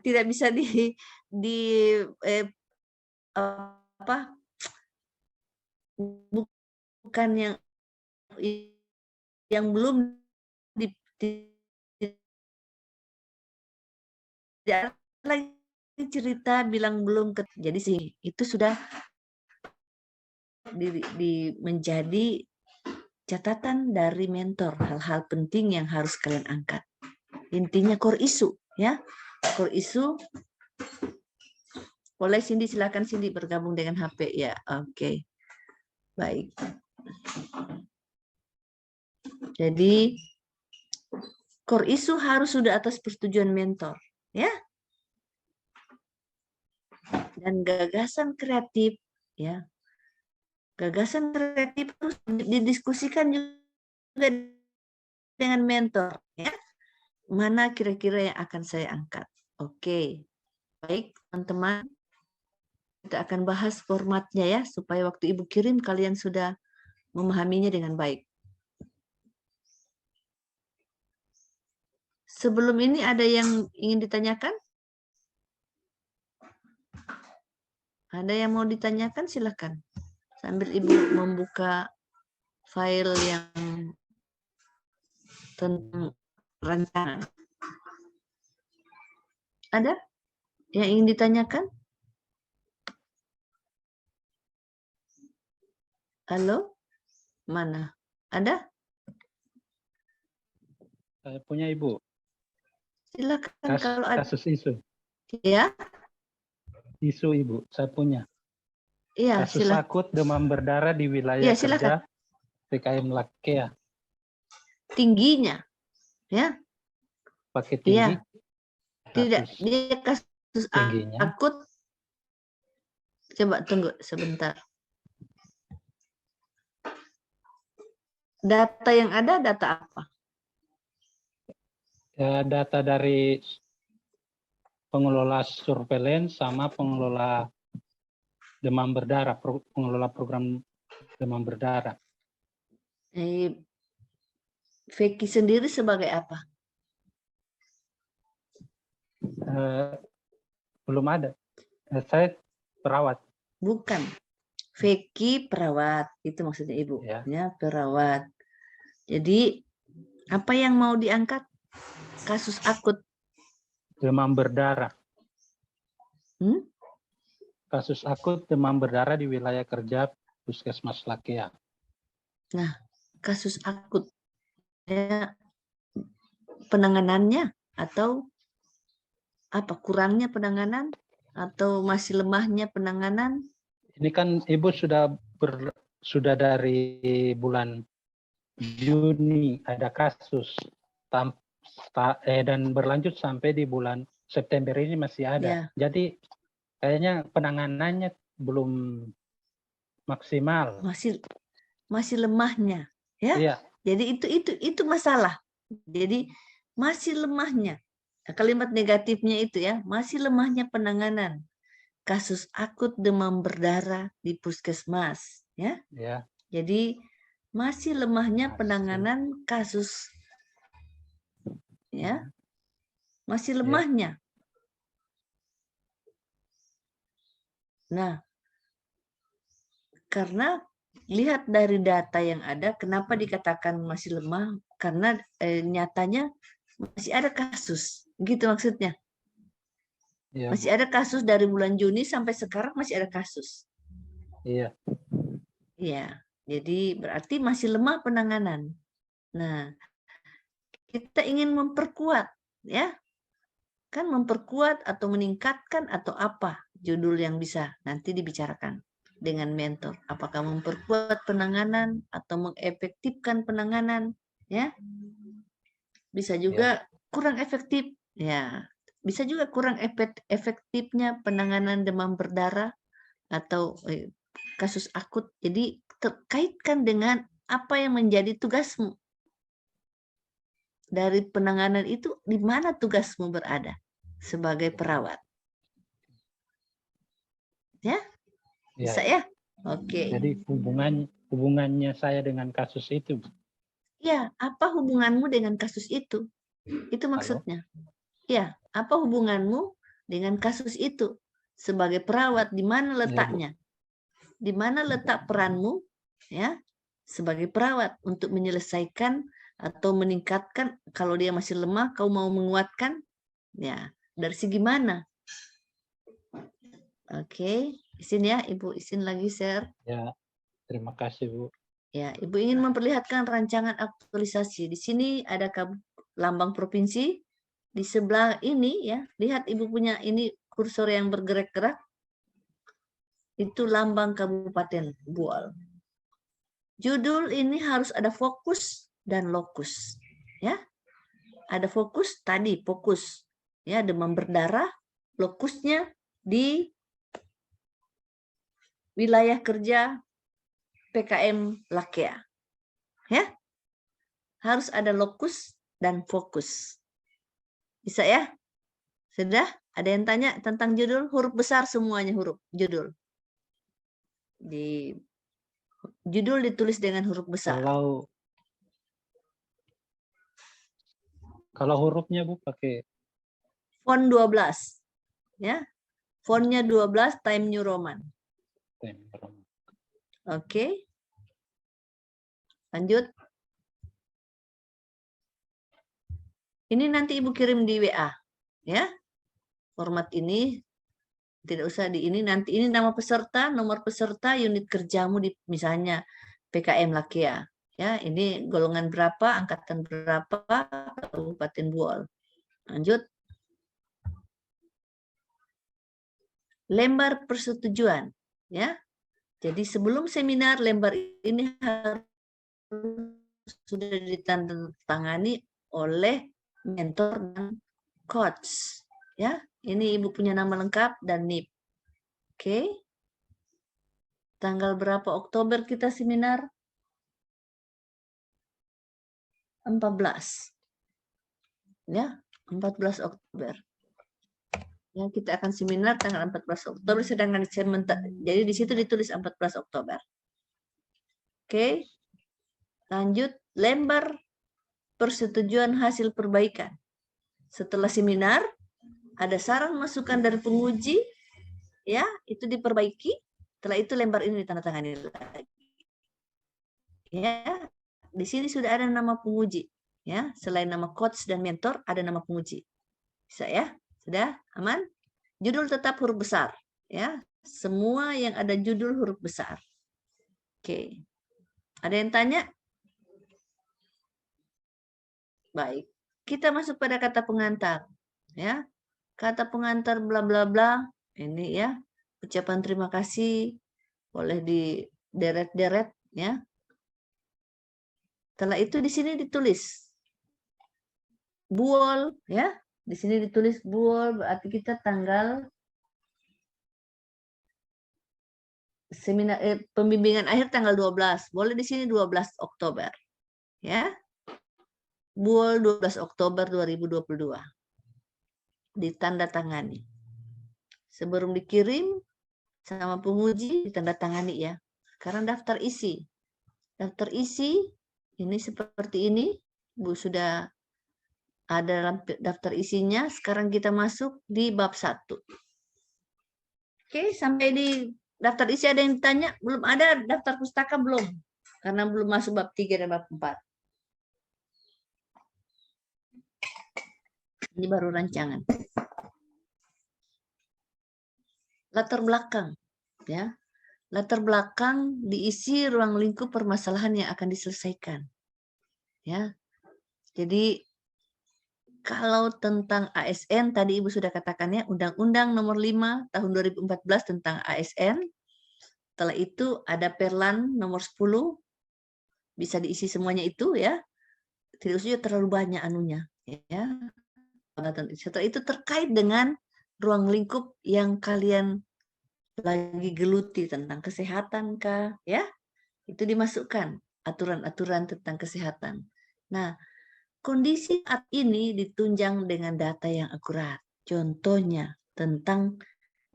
tidak bisa bukan yang belum tidak lagi cerita bilang belum jadi sih itu sudah menjadi catatan dari mentor, hal-hal penting yang harus kalian angkat. Intinya core issue ya. Core issue. Boleh Cindy, silakan Cindy bergabung dengan HP ya. Oke. Baik. Jadi core issue harus sudah atas persetujuan mentor, ya. Dan gagasan kreatif, ya. Gagasan kreatif harus didiskusikan juga dengan mentor, ya. Mana kira-kira yang akan saya angkat? Oke, baik teman-teman. Kita akan bahas formatnya ya, supaya waktu Ibu kirim kalian sudah memahaminya dengan baik. Sebelum ini ada yang ingin ditanyakan? Ada yang mau ditanyakan? Silakan. Sambil Ibu membuka file yang tentang rancangan. Ada yang ingin ditanyakan? Halo? Mana? Ada? Saya punya Ibu. Silakan kalau ada. Kasus isu. Ya? Isu Ibu, saya punya. Iya, Kasus silakan. akut demam berdarah di wilayah Iya, kerja silakan. PKM Lakea. Tingginya, ya? Pakai tinggi. Iya. Tidak, Kasus dia kasus tingginya. akut. Coba tunggu sebentar. Data yang ada, data apa? Ya, data dari pengelola surveillance sama pengelola demam berdarah, pengelola program demam berdarah. Vicky sendiri sebagai apa? Belum ada. Saya perawat. Bukan. Vicky perawat, itu maksudnya Ibu. Ya, perawat. Jadi, apa yang mau diangkat? Kasus akut. Demam berdarah. Hmm? Kasus akut demam berdarah di wilayah kerja Puskesmas Lakea. Nah, kasus akut. Ya, penanganannya atau apa? Kurangnya penanganan atau masih lemahnya penanganan? Ini kan Ibu sudah dari bulan Juni ada kasus dan berlanjut sampai di bulan September ini masih ada. Ya. Jadi kayaknya penanganannya belum maksimal. Masih lemahnya, ya. Iya. Jadi itu masalah. Jadi masih lemahnya. Kalimat negatifnya itu ya, masih lemahnya penanganan kasus akut demam berdarah di puskesmas, ya. Ya. Jadi masih lemahnya penanganan kasus, ya. Masih lemahnya. Nah, karena lihat dari data yang ada, kenapa dikatakan masih lemah? Karena nyatanya masih ada kasus, gitu maksudnya. Iya. Masih ada kasus dari bulan Juni sampai sekarang masih ada kasus. Iya. Iya, jadi berarti masih lemah penanganan. Nah, kita ingin memperkuat, ya. Kan memperkuat atau meningkatkan atau apa judul yang bisa nanti dibicarakan dengan mentor. Apakah memperkuat penanganan atau mengefektifkan penanganan, ya? Bisa juga kurang efektif, ya. Bisa juga kurang efektifnya penanganan demam berdarah atau kasus akut. Jadi terkaitkan dengan apa yang menjadi tugasmu. Dari penanganan itu, di mana tugasmu berada sebagai perawat. Ya? Bisa ya? Oke. Jadi hubungannya saya dengan kasus itu. Ya, apa hubunganmu dengan kasus itu? Itu maksudnya. Ya, apa hubunganmu dengan kasus itu? Sebagai perawat, di mana letaknya? Di mana letak peranmu, ya, sebagai perawat untuk menyelesaikan atau meningkatkan? Kalau dia masih lemah, kau mau menguatkan? Ya, dari segi mana? Oke, izin ya, Ibu izin lagi share. Ya, terima kasih Bu. Ya, Ibu ingin memperlihatkan rancangan aktualisasi. Di sini ada lambang provinsi. Di sebelah ini ya, lihat Ibu punya ini kursor yang bergerak-gerak. Itu lambang Kabupaten Buol. Judul ini harus ada fokus dan lokus. Ya, ada fokus tadi, fokus ya, demam berdarah, lokusnya di wilayah kerja PKM Lakea. Ya, harus ada lokus dan fokus. Bisa ya? Sudah? Ada yang tanya tentang judul? Huruf besar semuanya, huruf judul. Di judul ditulis dengan huruf besar. Kalau hurufnya Bu pakai Font 12. Ya. Fontnya 12 Times New Roman. Oke. Lanjut. Ini nanti Ibu kirim di WA. Ya. Format ini tidak usah di ini, nanti ini nama peserta, nomor peserta, unit kerjamu di misalnya PKM Lakea. Ya, ini golongan berapa, angkatan berapa, Kabupaten Buol. Lanjut. Lembar persetujuan, ya. Jadi sebelum seminar lembar ini harus sudah ditandatangani oleh mentor dan coach, ya. Ini Ibu punya nama lengkap dan NIP. Oke. Tanggal berapa Oktober kita seminar? 14. Ya, 14 Oktober. Ya, kita akan seminar tanggal 14 Oktober, sedangkan jadi di situ ditulis 14 Oktober. Oke. Lanjut, lembar persetujuan hasil perbaikan. Setelah seminar, ada saran masukan dari penguji, ya, itu diperbaiki. Setelah itu lembar ini ditandatangani lagi. Ya, di sini sudah ada nama penguji, ya. Selain nama coach dan mentor, ada nama penguji. Bisa ya? Sudah aman? Judul tetap huruf besar, ya. Semua yang ada judul huruf besar. Oke. Ada yang tanya? Baik. Kita masuk pada kata pengantar, ya. Kata pengantar bla bla bla. Ini ya. Ucapan terima kasih boleh dideret-deret, ya. Setelah itu di sini ditulis Buol, ya. Di sini ditulis Buol, berarti kita tanggal seminar pembimbingan akhir tanggal 12. Boleh di sini 12 Oktober. Ya. Buol 12 Oktober 2022. Ditandatangani. Sebelum dikirim sama penguji ditandatangani ya. Sekarang daftar isi. Daftar isi ini seperti ini. Bu sudah ada dalam daftar isinya. Sekarang kita masuk di bab 1. Oke, sampai di daftar isi ada yang ditanya? Belum ada daftar pustaka belum? Karena belum masuk bab 3 dan bab 4. Ini baru rancangan. Latar belakang, ya. Latar belakang diisi ruang lingkup permasalahan yang akan diselesaikan. Ya. Jadi kalau tentang ASN tadi Ibu sudah katakan ya, Undang-Undang Nomor 5 Tahun 2014 tentang ASN. Setelah itu ada Perlan Nomor 10. Bisa diisi semuanya itu ya. Tidak usah terlalu banyak anunya, ya. Setelah itu terkait dengan ruang lingkup yang kalian lagi geluti tentang kesehatan kah, ya, itu dimasukkan aturan-aturan tentang kesehatan. Nah, kondisi saat ini ditunjang dengan data yang akurat. Contohnya tentang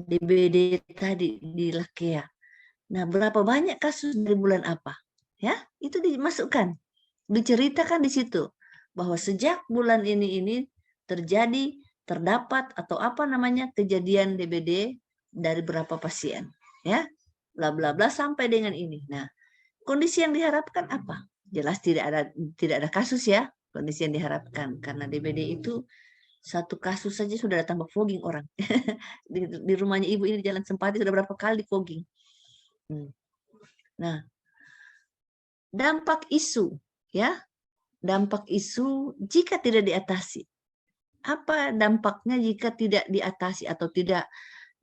DBD tadi di Lakea. Nah, berapa banyak kasus dari bulan apa, ya, itu dimasukkan, diceritakan di situ bahwa sejak bulan ini terdapat atau apa namanya kejadian DBD dari berapa pasien, ya, bla bla bla sampai dengan ini. Nah, kondisi yang diharapkan apa? Jelas tidak ada kasus ya. Kondisi yang diharapkan karena DBD itu satu kasus saja sudah ada tambah fogging orang. di rumahnya Ibu ini di Jalan Sempati sudah berapa kali fogging. Nah, dampak isu, ya, dampak isu jika tidak diatasi. Apa dampaknya jika tidak diatasi atau tidak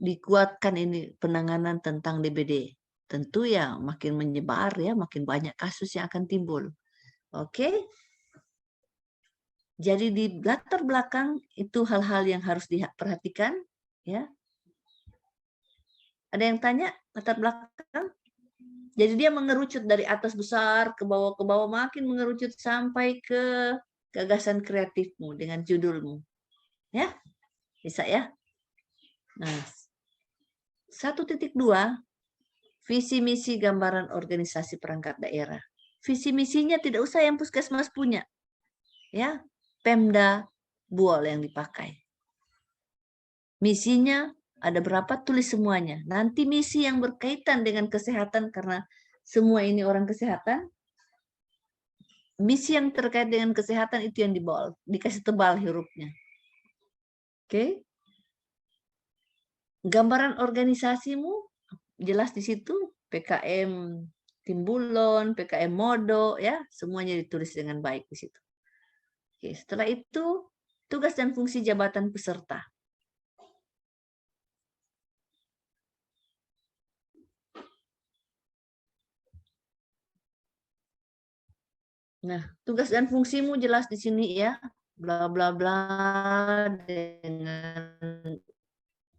dikuatkan ini penanganan tentang DBD? Tentu ya makin menyebar ya, makin banyak kasus yang akan timbul. Oke. Jadi di latar belakang itu hal-hal yang harus diperhatikan, ya. Ada yang tanya latar belakang? Jadi dia mengerucut dari atas besar ke bawah makin mengerucut sampai ke gagasan kreatifmu dengan judulmu. Ya. Bisa ya? Nah, 1.2 visi misi gambaran organisasi perangkat daerah. Visi misinya tidak usah yang puskesmas punya. Ya, Pemda Buol yang dipakai. Misinya ada berapa, tulis semuanya. Nanti misi yang berkaitan dengan kesehatan, karena semua ini orang kesehatan, misi yang terkait dengan kesehatan itu yang dibawa, dikasih tebal hurufnya. Oke. Gambaran organisasimu jelas di situ, PKM Timbulon, PKM Modo, ya, semuanya ditulis dengan baik di situ. Oke, setelah itu tugas dan fungsi jabatan peserta. Nah, tugas dan fungsimu jelas di sini ya, bla bla bla, dengan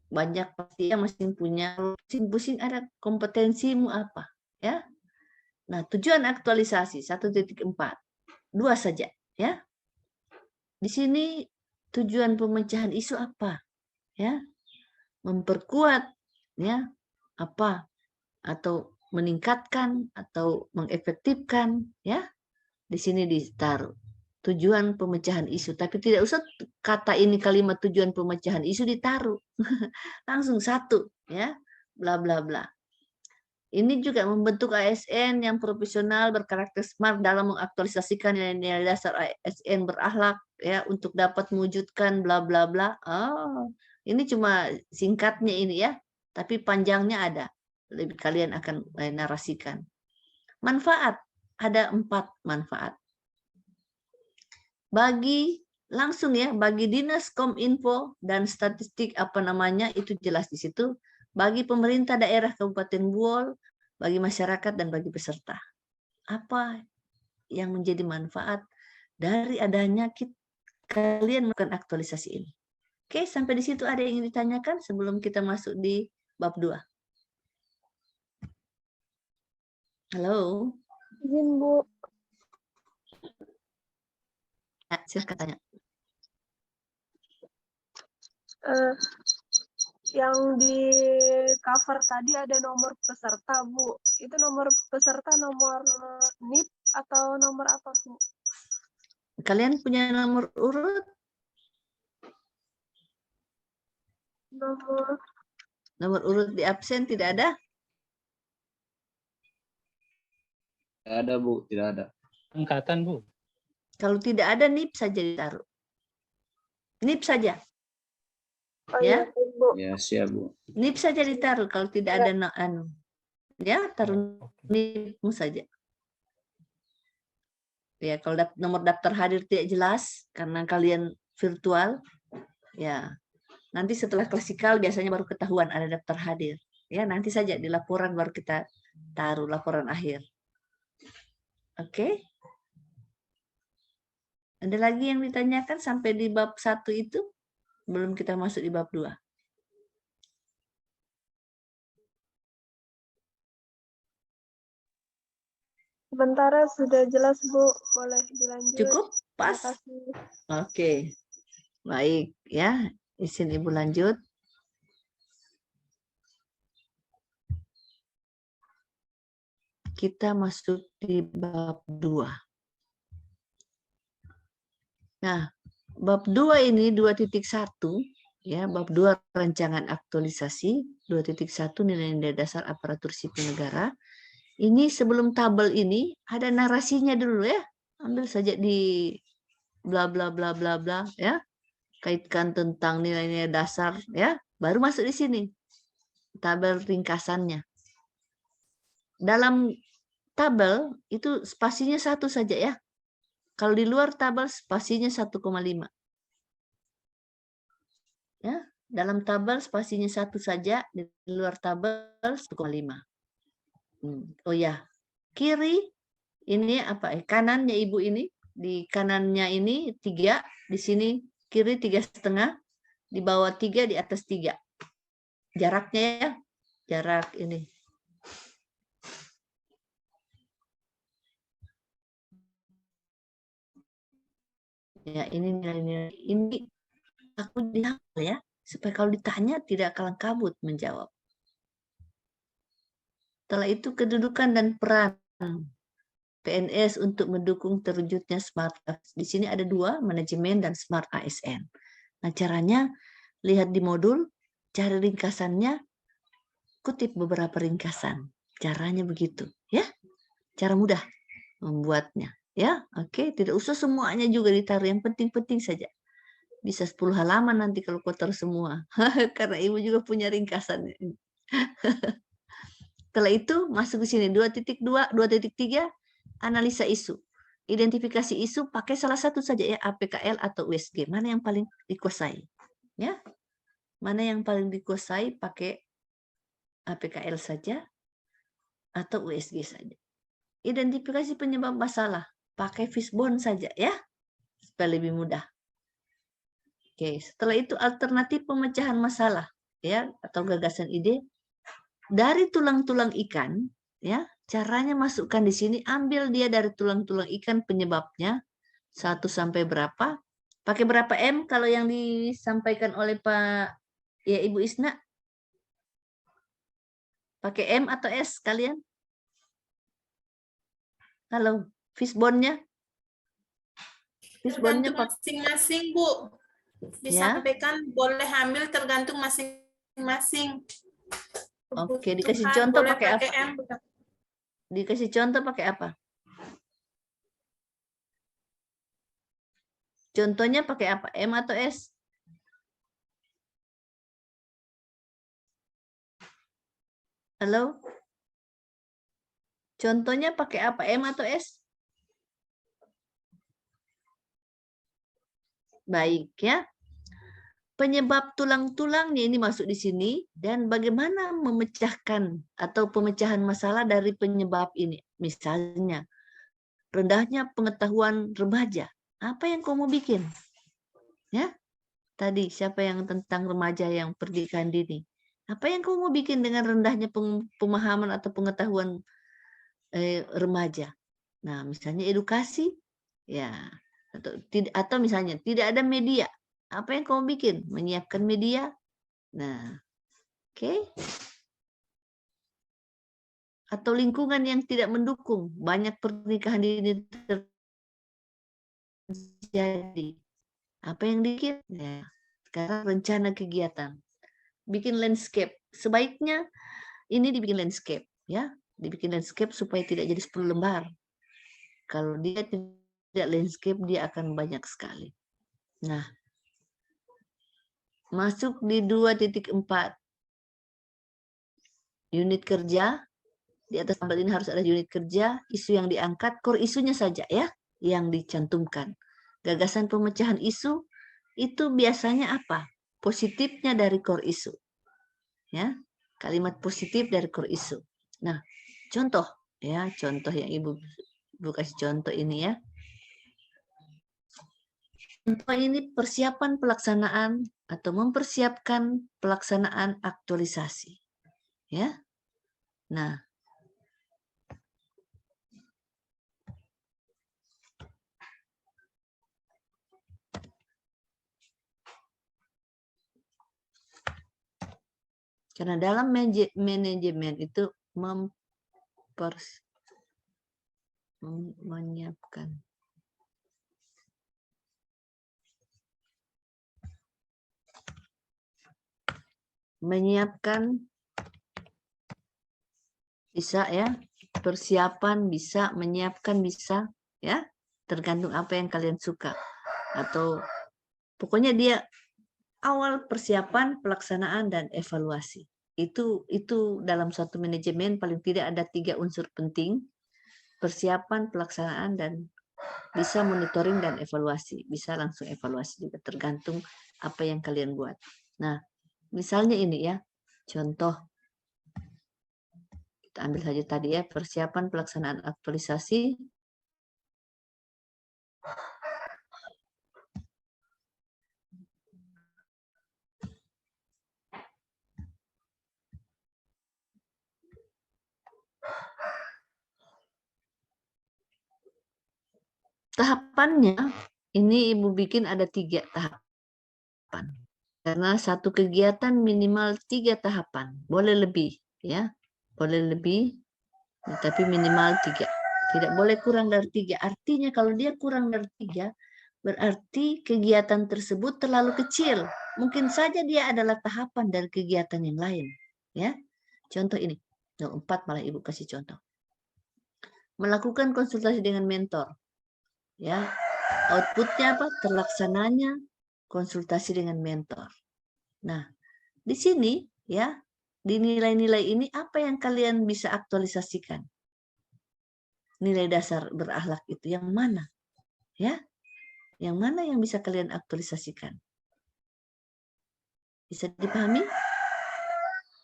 banyak pasti yang masing punya, pusing-pusing ada kompetensimu apa, ya. Nah, tujuan aktualisasi 1.4, 2 saja, ya. Di sini tujuan pemecahan isu apa, ya? Memperkuat, ya, apa, atau meningkatkan atau mengefektifkan, ya. Di sini ditaruh tujuan pemecahan isu, tapi tidak usah kata ini kalimat tujuan pemecahan isu ditaruh. Langsung satu, ya, bla bla bla. Ini juga membentuk ASN yang profesional berkarakter smart dalam mengaktualisasikan nilai-nilai dasar ASN berakhlak, ya, untuk dapat mewujudkan bla bla bla. Oh, ini cuma singkatnya ini ya, tapi panjangnya ada. Lebih kalian akan narasikan. Manfaat, ada 4 manfaat. Bagi langsung ya, bagi Dinas Kominfo dan statistik apa namanya itu jelas di situ, bagi pemerintah daerah Kabupaten Buol, bagi masyarakat dan bagi peserta. Apa yang menjadi manfaat dari adanya kalian melakukan aktualisasi ini? Oke, sampai di situ ada yang ingin ditanyakan sebelum kita masuk di bab 2. Halo. Izin, Bu. Silakan tanya. Yang di cover tadi ada nomor peserta, Bu. Itu nomor peserta nomor NIP atau nomor apa, Bu? Kalian punya nomor urut? Nomor urut di absen tidak ada? Tidak ada, Bu. Tidak ada. Angkatan, Bu. Kalau tidak ada, NIP saja ditaruh. NIP saja. Oh, ya. Ya, siap, Bu. NIP saja ditaruh kalau tidak ada ya, taruh NIP-mu saja. Ya, kalau nomor daftar hadir tidak jelas karena kalian virtual, ya. Nanti setelah klasikal biasanya baru ketahuan ada daftar hadir. Ya, nanti saja di laporan baru kita taruh laporan akhir. Oke. Ada lagi yang ditanyakan sampai di bab 1 itu? Belum kita masuk di bab 2. Sementara sudah jelas, Bu. Boleh dilanjut. Cukup? Pas? Oke. Baik, ya. Izin Ibu lanjut. Kita masuk di bab 2. Nah, bab 2 ini 2.1 ya, bab 2 rancangan aktualisasi, 2.1 nilai-nilai dasar aparatur sipil negara. Ini sebelum tabel ini ada narasinya dulu ya. Ambil saja di bla bla bla bla bla ya. Kaitkan tentang nilai-nilai dasar ya, baru masuk di sini. Tabel ringkasannya. Dalam tabel itu spasinya 1 saja ya. Kalau di luar tabel spasinya 1,5. Ya, dalam tabel spasinya 1 saja, di luar tabel 1,5. Oh ya, kiri Ini apa? Kanannya ibu ini, di kanannya ini 3, di sini kiri 3,5, di bawah 3, di atas 3. Jaraknya ya, jarak ini. Ya, ini nilai-nilai. Ini aku dihafal ya, supaya kalau ditanya tidak kalang kabut menjawab. Setelah itu kedudukan dan peran PNS untuk mendukung terwujudnya Smart Apps. Di sini ada 2, manajemen dan Smart ASN. Nah, caranya lihat di modul, cari ringkasannya, kutip beberapa ringkasan. Caranya begitu, ya. Cara mudah membuatnya, ya. Oke, tidak usah semuanya juga ditaruh, yang penting-penting saja. Bisa 10 halaman nanti kalau kotor semua. Karena ibu juga punya ringkasan. Setelah itu masuk ke sini 2.2, 2.3, analisa isu. Identifikasi isu pakai salah satu saja ya, APKL atau USG. Mana yang paling dikuasai? Ya. Mana yang paling dikuasai pakai APKL saja atau USG saja. Identifikasi penyebab masalah pakai fishbone saja ya, supaya lebih mudah. Oke, setelah itu alternatif pemecahan masalah ya, atau gagasan ide dari tulang-tulang ikan ya. Caranya masukkan di sini, ambil dia dari tulang-tulang ikan penyebabnya 1 sampai berapa? Pakai berapa M kalau yang disampaikan oleh Pak ya Ibu Isna? Pakai M atau S kalian? Halo, fishbone-nya? Fishbone-nya Tergantung masing-masing, Bu. Disampaikan boleh ambil tergantung masing-masing. Oke, dikasih Tuhan, contoh boleh pakai apa? M. Dikasih contoh pakai apa? Contohnya pakai apa? M atau S? Halo? Contohnya pakai apa? M atau S? Baik ya. Penyebab tulang-tulangnya ini masuk di sini dan bagaimana memecahkan atau pemecahan masalah dari penyebab ini. Misalnya, rendahnya pengetahuan remaja. Apa yang kamu bikin? Ya. Tadi siapa yang tentang remaja yang pernikahan dini? Apa yang kamu mau bikin dengan rendahnya pemahaman atau pengetahuan remaja? Nah, misalnya edukasi, ya, atau misalnya tidak ada media. Apa yang kamu bikin? Menyiapkan media. Nah, oke. Atau lingkungan yang tidak mendukung, banyak pernikahan dini terjadi. Apa yang bikin? Ya, sekarang rencana kegiatan. Bikin landscape. Sebaiknya ini dibikin landscape ya, dibikin landscape supaya tidak jadi 10 lembar. Kalau dia tidak landscape dia akan banyak sekali. Nah, masuk di 2.4 unit kerja. Di atas tabel ini harus ada unit kerja, isu yang diangkat, core isunya saja ya yang dicantumkan. Gagasan pemecahan isu itu biasanya apa? Positifnya dari core isu. Ya, kalimat positif dari core isu. Nah, contoh ya, contoh yang Ibu kasih contoh ini ya. Contoh ini persiapan pelaksanaan atau mempersiapkan pelaksanaan aktualisasi. Ya. Nah, karena dalam manajemen itu menyiapkan bisa ya, persiapan bisa, menyiapkan bisa ya, tergantung apa yang kalian suka. Atau pokoknya dia awal persiapan, pelaksanaan, dan evaluasi. Itu dalam suatu manajemen paling tidak ada 3 unsur penting. Persiapan, pelaksanaan, dan bisa monitoring dan evaluasi. Bisa langsung evaluasi juga tergantung apa yang kalian buat. Nah, misalnya ini ya, contoh. Kita ambil saja tadi ya, persiapan pelaksanaan aktualisasi. tahapannya ini Ibu bikin ada 3 tahapan. Karena satu kegiatan minimal 3 tahapan, boleh lebih ya, boleh lebih, tapi minimal 3. Tidak boleh kurang dari 3. Artinya kalau dia kurang dari 3, berarti kegiatan tersebut terlalu kecil. Mungkin saja dia adalah tahapan dari kegiatan yang lain. Ya, contoh ini. 4 malah Ibu kasih contoh. Melakukan konsultasi dengan mentor. Ya, outputnya apa? Terlaksananya konsultasi dengan mentor. Nah, di sini ya, di nilai-nilai ini apa yang kalian bisa aktualisasikan? Nilai dasar berakhlak itu yang mana? Ya, yang mana yang bisa kalian aktualisasikan? Bisa dipahami?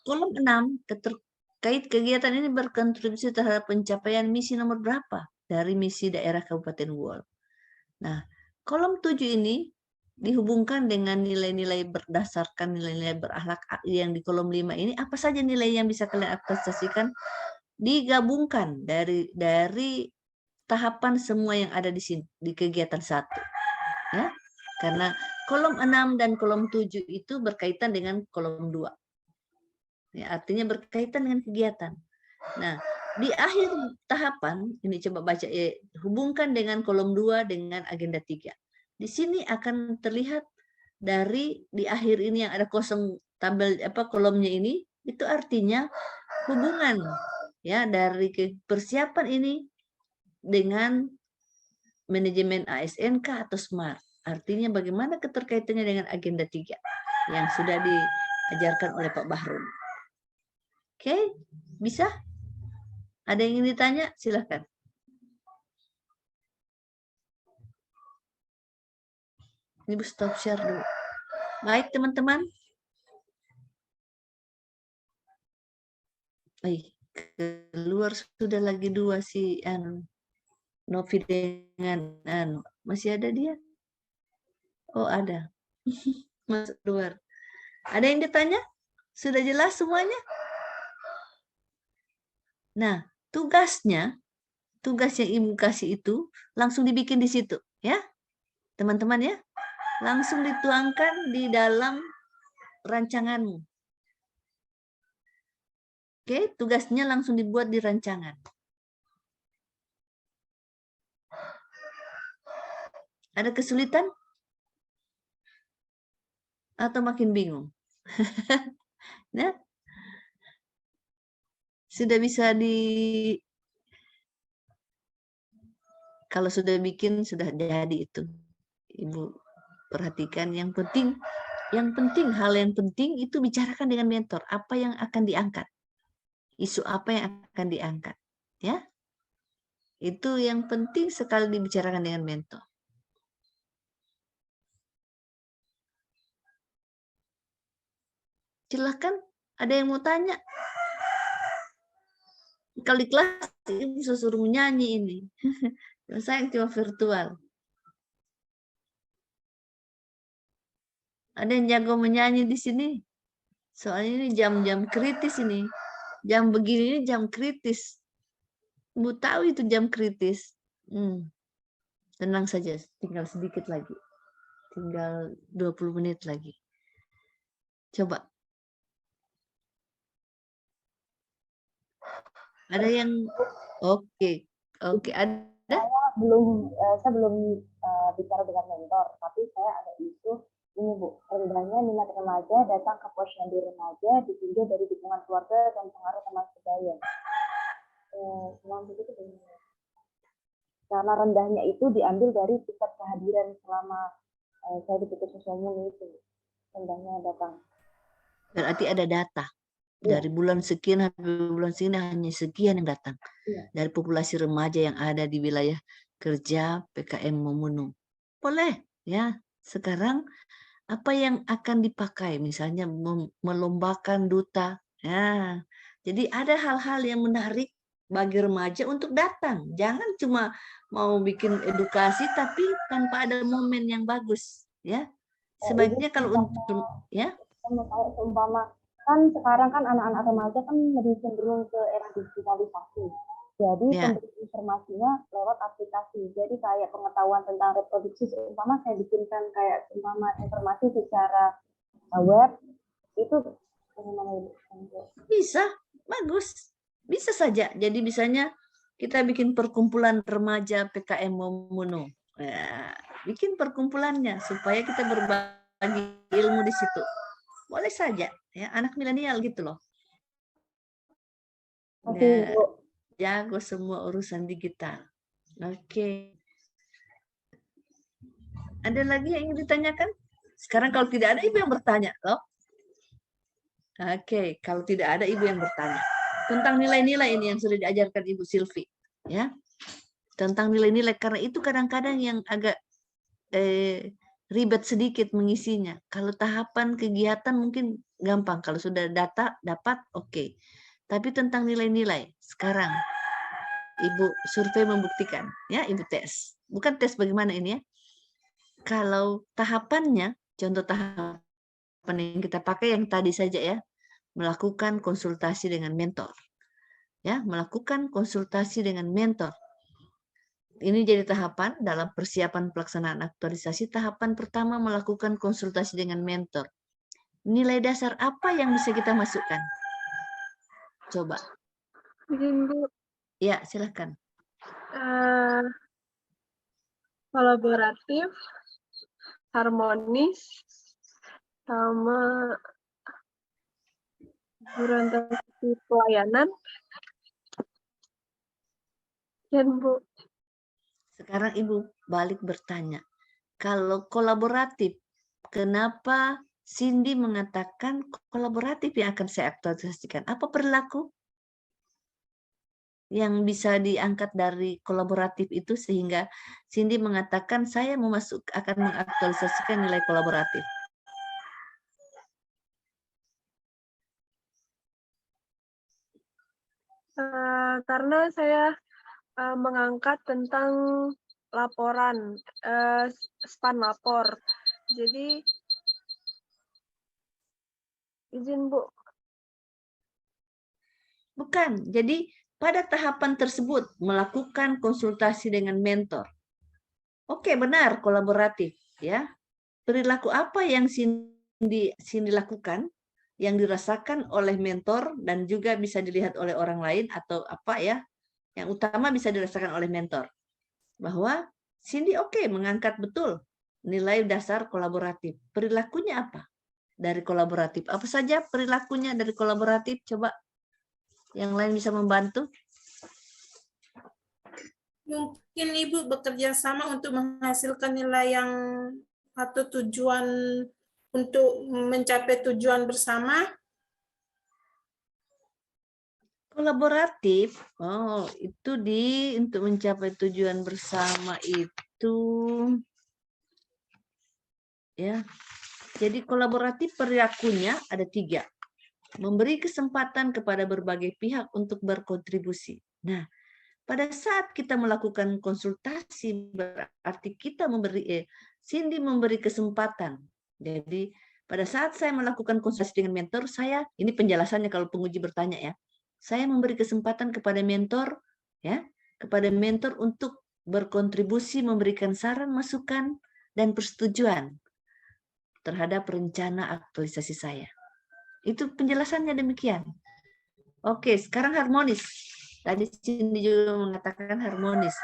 Kolom 6, terkait kegiatan ini berkontribusi terhadap pencapaian misi nomor berapa dari misi daerah Kabupaten Buol. Nah, kolom 7 ini dihubungkan dengan nilai-nilai berdasarkan nilai-nilai berakhlak yang di kolom 5 ini, apa saja nilai yang bisa kalian aktualisasikan, digabungkan dari tahapan semua yang ada di sini di kegiatan 1. Ya. Karena kolom 6 dan kolom 7 itu berkaitan dengan kolom 2. Ya, artinya berkaitan dengan kegiatan. Nah, di akhir tahapan, ini coba baca, hubungkan dengan kolom 2 dengan agenda 3. Di sini akan terlihat dari di akhir ini yang ada kosong tabel kolomnya ini, itu artinya hubungan ya dari persiapan ini dengan manajemen ASNK atau SMART. Artinya bagaimana keterkaitannya dengan agenda 3 yang sudah diajarkan oleh Pak Bahrun. Oke, bisa? Ada yang ingin ditanya? Silahkan. Ibu stop share dulu. Baik, teman-teman. Keluar sudah lagi 2 si Novi dengan masih ada dia? Oh, ada. Masuk keluar. Ada yang ditanya? Sudah jelas semuanya? Nah, tugas yang Ibu kasih itu langsung dibikin di situ, ya. Teman-teman ya. Langsung dituangkan di dalam rancanganmu. Oke, tugasnya langsung dibuat di rancangan. Ada kesulitan? Atau makin bingung? Nah, sudah bisa kalau sudah bikin, sudah jadi itu. Ibu perhatikan yang penting, hal yang penting itu bicarakan dengan mentor. Apa yang akan diangkat? Isu apa yang akan diangkat? Ya, itu yang penting sekali dibicarakan dengan mentor. Silahkan, ada yang mau tanya? Kalau di kelas Ibu suruh nyanyi ini. Saya cuma virtual. Ada yang jago menyanyi di sini? Soalnya ini jam-jam kritis ini. Jam begini ini jam kritis. Ibu tahu itu jam kritis. Tenang saja, tinggal sedikit lagi. Tinggal 20 menit lagi. Coba. Ada yang oke, ada? Saya belum bicara dengan mentor, tapi saya ada isu ini Bu, setidaknya minat remaja datang ke posyandu remaja ditinjau dari dukungan keluarga dan pengaruh teman sebaya. Karena rendahnya itu diambil dari tingkat kehadiran selama saya di PT Sosial Muni itu, rendahnya datang. Berarti ada data. Dari bulan sekian sampai bulan sekian hanya sekian yang datang. Dari populasi remaja yang ada di wilayah kerja PKM Momunu. Boleh ya. Sekarang apa yang akan dipakai? Misalnya melombakan duta. Ya. Jadi ada hal-hal yang menarik bagi remaja untuk datang. Jangan cuma mau bikin edukasi tapi tanpa ada momen yang bagus, ya. Sebaiknya kalau untuk ya. Seumpama kan sekarang kan anak-anak remaja kan lebih cenderung ke era digitalisasi. Jadi Ya. pemberi informasinya lewat aplikasi. Jadi kayak pengetahuan tentang reproduksi, seumpama saya bikinkan kayak seumpama informasi secara web, itu bagaimana Ibu? Bisa, bagus. Bisa saja. Jadi misalnya kita bikin perkumpulan remaja PKM Momono. Ya, bikin perkumpulannya supaya kita berbagi ilmu di situ. Boleh saja, ya, anak milenial gitu loh. Ya, jago semua urusan digital. Oke. Ada lagi yang ingin ditanyakan? Sekarang kalau tidak ada, Ibu yang bertanya loh. Oke, kalau tidak ada, Ibu yang bertanya. Tentang nilai-nilai ini yang sudah diajarkan Ibu Silvi. Ya, tentang nilai-nilai. Karena itu kadang-kadang yang agak ribet sedikit mengisinya. Kalau tahapan kegiatan mungkin gampang. Kalau sudah data dapat, oke. Tapi tentang nilai-nilai, sekarang Ibu survei membuktikan, ya Ibu tes. Bukan tes bagaimana ini ya. Kalau tahapannya, contoh tahapan yang kita pakai yang tadi saja ya, melakukan konsultasi dengan mentor. Ya, melakukan konsultasi dengan mentor. Ini jadi tahapan dalam persiapan pelaksanaan aktualisasi. Tahapan pertama melakukan konsultasi dengan mentor. Nilai dasar apa yang bisa kita masukkan? Coba. Izin Bu, Ya, silakan. kolaboratif, harmonis, sama orientasi pelayanan. Dan Bu, Sekarang Ibu balik bertanya. Kalau kolaboratif, kenapa Cindy mengatakan kolaboratif yang akan saya aktualisasikan? Apa perilaku yang bisa diangkat dari kolaboratif itu sehingga Cindy mengatakan saya akan mengaktualisasikan nilai kolaboratif? karena saya mengangkat tentang laporan, span lapor. Jadi, izin Bu. Bukan. Jadi pada tahapan tersebut melakukan konsultasi dengan mentor. Oke, benar kolaboratif ya. Perilaku apa yang Cindy lakukan yang dirasakan oleh mentor dan juga bisa dilihat oleh orang lain atau apa ya? Yang utama bisa dirasakan oleh mentor. Bahwa Cindy mengangkat betul nilai dasar kolaboratif. Perilakunya apa dari kolaboratif? Apa saja perilakunya dari kolaboratif? Coba yang lain bisa membantu. Mungkin Ibu bekerja sama untuk menghasilkan nilai yang atau tujuan untuk mencapai tujuan bersama. Kolaboratif, itu untuk mencapai tujuan bersama itu, ya. Jadi kolaboratif perilakunya ada 3. Memberi kesempatan kepada berbagai pihak untuk berkontribusi. Nah, pada saat kita melakukan konsultasi, berarti kita Cindy memberi kesempatan. Jadi, pada saat saya melakukan konsultasi dengan mentor, ini penjelasannya kalau penguji bertanya ya, saya memberi kesempatan kepada mentor, ya, kepada mentor untuk berkontribusi, memberikan saran, masukan, dan persetujuan terhadap rencana aktualisasi saya. Itu penjelasannya demikian. Oke, sekarang harmonis. Tadi Cindy juga mengatakan harmonis.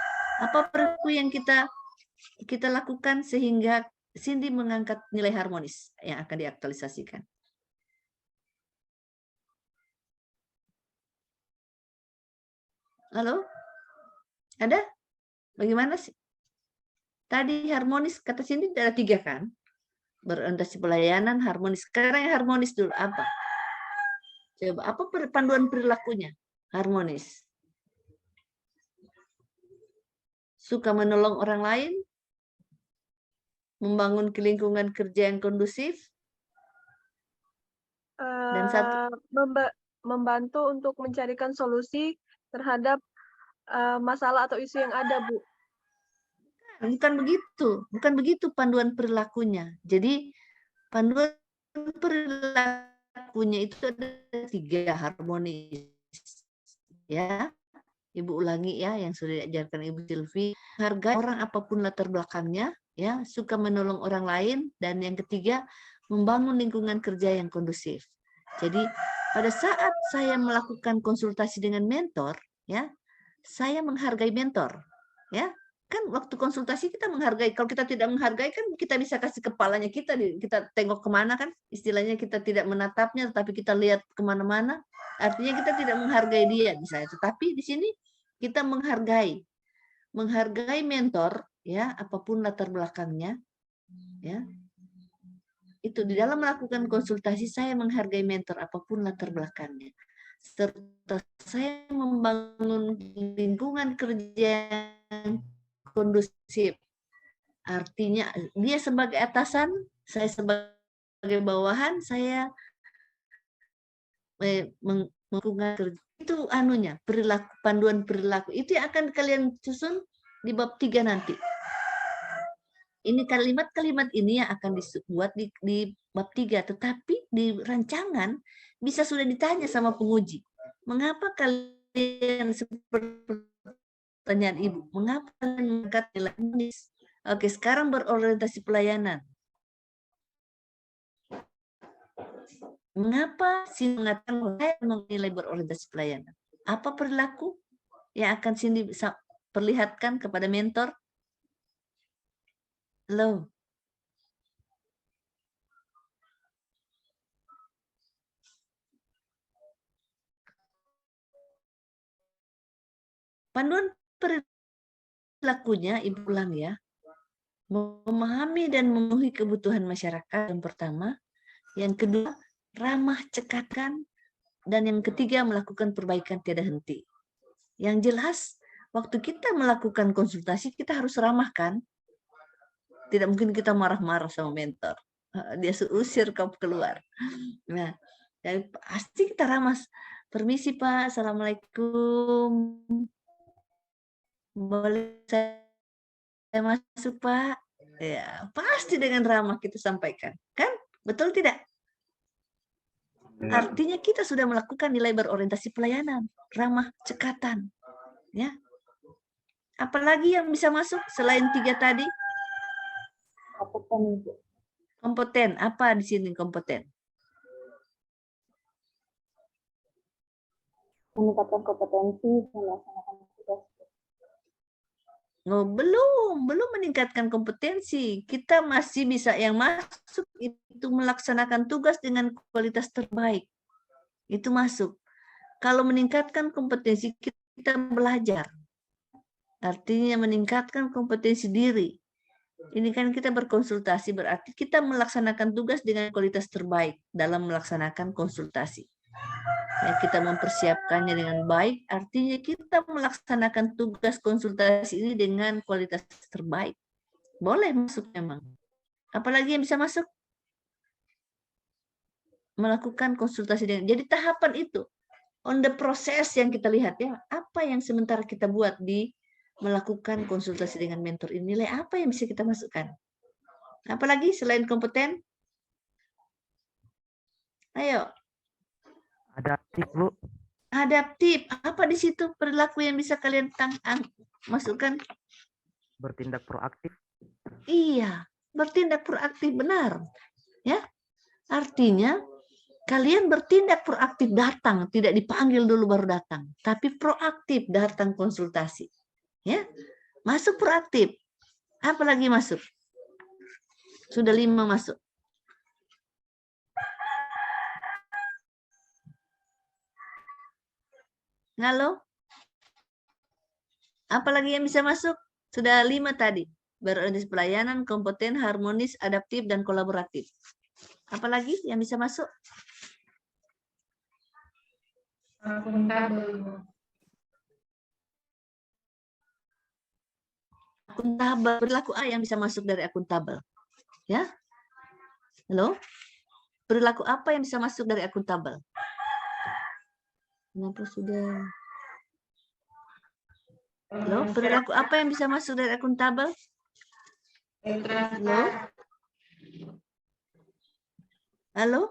Apa perilaku yang kita lakukan sehingga Cindy mengangkat nilai harmonis yang akan diaktualisasikan? Halo? Ada? Bagaimana sih? Tadi harmonis, kata Cindy ada 3 kan? Berorientasi pelayanan, harmonis. Sekarang yang harmonis dulu, apa? Coba, apa panduan perilakunya? Harmonis. Suka menolong orang lain? Membangun lingkungan kerja yang kondusif? Dan membantu untuk mencarikan solusi terhadap masalah atau isu yang ada, Bu. Bukan begitu panduan perilakunya. Jadi panduan perilakunya itu ada 3 harmonis, ya. Ibu ulangi ya yang sudah diajarkan Ibu Silvi. Hargai orang apapun latar belakangnya, ya, suka menolong orang lain, dan yang ketiga membangun lingkungan kerja yang kondusif. Jadi pada saat saya melakukan konsultasi dengan mentor, ya, saya menghargai mentor, ya. Kan waktu konsultasi kita menghargai. Kalau kita tidak menghargai kan kita bisa kasih kepalanya kita tengok kemana kan, istilahnya kita tidak menatapnya tetapi kita lihat kemana-mana, artinya kita tidak menghargai dia misalnya. Tetapi di sini kita menghargai mentor, ya, apapun latar belakangnya, ya. Itu di dalam melakukan konsultasi saya menghargai mentor apapun latar belakangnya, serta saya membangun lingkungan kerja yang kondusif. Artinya dia sebagai atasan, saya sebagai bawahan, saya melakukan kerja. Itu anunya, perilaku, panduan perilaku. Itu yang akan kalian susun di bab 3 nanti. Ini kalimat-kalimat ini yang akan dibuat di bab 3, tetapi di rancangan bisa sudah ditanya sama penguji. Mengapa kalian seperti pertanyaan Ibu, mengapa mengangkat nilai manis? Oke, sekarang berorientasi pelayanan. Mengapa Cindy mengatakan saya menilai berorientasi pelayanan? Apa perilaku yang akan Cindy bisa perlihatkan kepada mentor? Halo. Panduan perilakunya, Ibu ulang ya. Memahami dan memenuhi kebutuhan masyarakat yang pertama. Yang kedua, ramah cekatkan. Dan yang ketiga, melakukan perbaikan tiada henti. Yang jelas, waktu kita melakukan konsultasi, kita harus ramah kan? Tidak mungkin kita marah-marah sama mentor. Dia usir kau keluar. Nah, jadi pasti kita ramah. Permisi Pak, Assalamualaikum. Boleh saya masuk Pak? Ya, pasti dengan ramah kita sampaikan. Kan? Betul tidak? Artinya kita sudah melakukan nilai berorientasi pelayanan, ramah cekatan. Ya. Apalagi yang bisa masuk selain 3 tadi? Kompeten. Kompeten. Apa di sini kompeten? Meningkatkan kompetensi melaksanakan tugas. Oh, belum meningkatkan kompetensi. Kita masih bisa yang masuk itu melaksanakan tugas dengan kualitas terbaik. Itu masuk. Kalau meningkatkan kompetensi kita belajar. Artinya meningkatkan kompetensi diri. Ini kan kita berkonsultasi, berarti kita melaksanakan tugas dengan kualitas terbaik dalam melaksanakan konsultasi. Ya, kita mempersiapkannya dengan baik, artinya kita melaksanakan tugas konsultasi ini dengan kualitas terbaik. Boleh masuk memang. Apalagi yang bisa masuk? Melakukan konsultasi dengan. Jadi tahapan itu, on the process yang kita lihat ya, apa yang sementara kita buat di melakukan konsultasi dengan mentor ini, nilai apa yang bisa kita masukkan? Apalagi selain kompeten? Ayo. Adaptif, Bu. Adaptif. Apa di situ perilaku yang bisa kalian masukkan? Bertindak proaktif. Iya, bertindak proaktif, benar. Ya. Artinya kalian bertindak proaktif, datang, tidak dipanggil dulu baru datang, tapi proaktif datang konsultasi. Ya, masuk proaktif. Apa lagi masuk? Sudah 5 masuk. Halo? Apa lagi yang bisa masuk? Sudah 5 tadi. Berorientasi pelayanan, kompeten, harmonis, adaptif, dan kolaboratif. Apa lagi yang bisa masuk? Akuntabel. Akuntabel, perilaku A yang bisa masuk dari akuntabel. Ya? Halo? Perilaku apa yang bisa masuk dari akuntabel? Kenapa sudah? Halo? Perilaku apa yang bisa masuk dari akuntabel? Halo? Halo?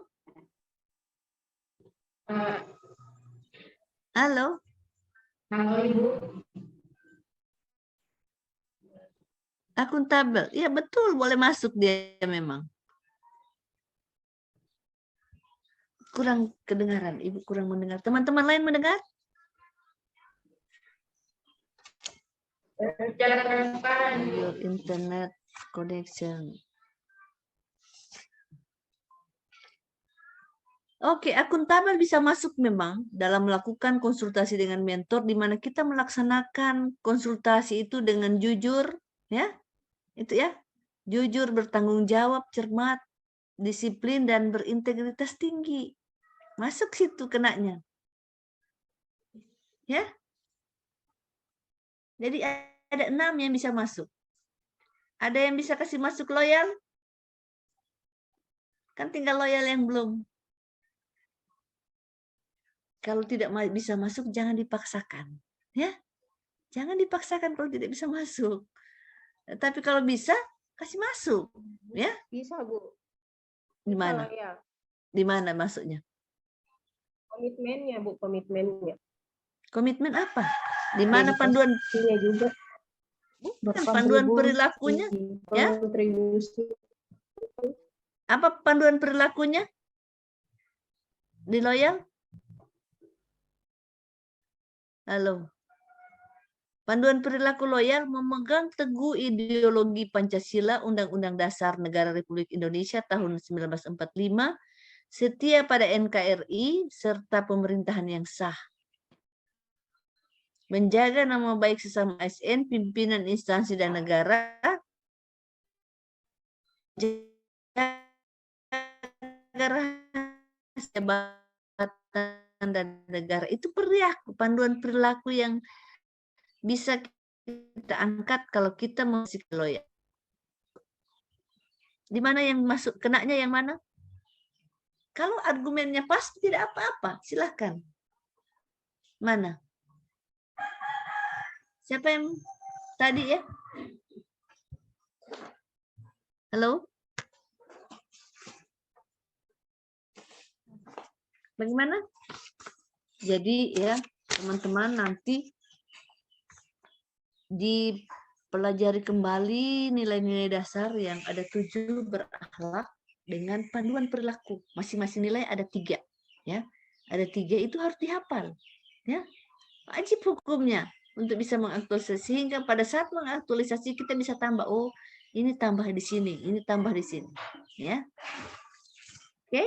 Halo? Ibu. Akuntabel. Iya betul, boleh masuk dia memang. Kurang kedengaran, Ibu kurang mendengar. Teman-teman lain mendengar? Your internet connection. Oke, akuntabel bisa masuk memang dalam melakukan konsultasi dengan mentor di mana kita melaksanakan konsultasi itu dengan jujur, ya. Itu ya. Jujur, bertanggung jawab, cermat, disiplin dan berintegritas tinggi. Masuk situ kenanya. Ya. Jadi ada 6 yang bisa masuk. Ada yang bisa kasih masuk loyal? Kan tinggal loyal yang belum. Kalau tidak bisa masuk, jangan dipaksakan. Ya, jangan dipaksakan kalau tidak bisa masuk. Tapi kalau bisa, kasih masuk. Ya, Bisa, Bu. di Bisa mana? loyal. Di mana masuknya? Komitmennya, Bu, komitmennya. Komitmen apa? Di mana panduan? Dedikasinya juga. Panduan perilakunya, ya? Kontribusi. Apa panduan perilakunya? Di loyal? Halo. Panduan perilaku loyal memegang teguh ideologi Pancasila, Undang-Undang Dasar Negara Republik Indonesia tahun 1945, setia pada NKRI, serta pemerintahan yang sah. Menjaga nama baik sesama ASN, pimpinan instansi dan negara, jaga jabatan dan negara. Itu panduan perilaku yang bisa kita angkat kalau kita masih loyal. Di mana yang masuk, kenanya yang mana? Kalau argumennya pas, tidak apa-apa, silahkan. Mana? Siapa yang tadi ya? Halo? Bagaimana? Jadi ya, teman-teman nanti dipelajari kembali nilai-nilai dasar yang ada 7 berakhlak dengan panduan perilaku. Masing-masing nilai ada 3. Ya, ada 3 itu harus dihafal. Ya, wajib hukumnya untuk bisa mengaktualisasi, sehingga pada saat mengaktualisasi kita bisa tambah, oh ini tambah di sini, ini tambah di sini. Ya, oke.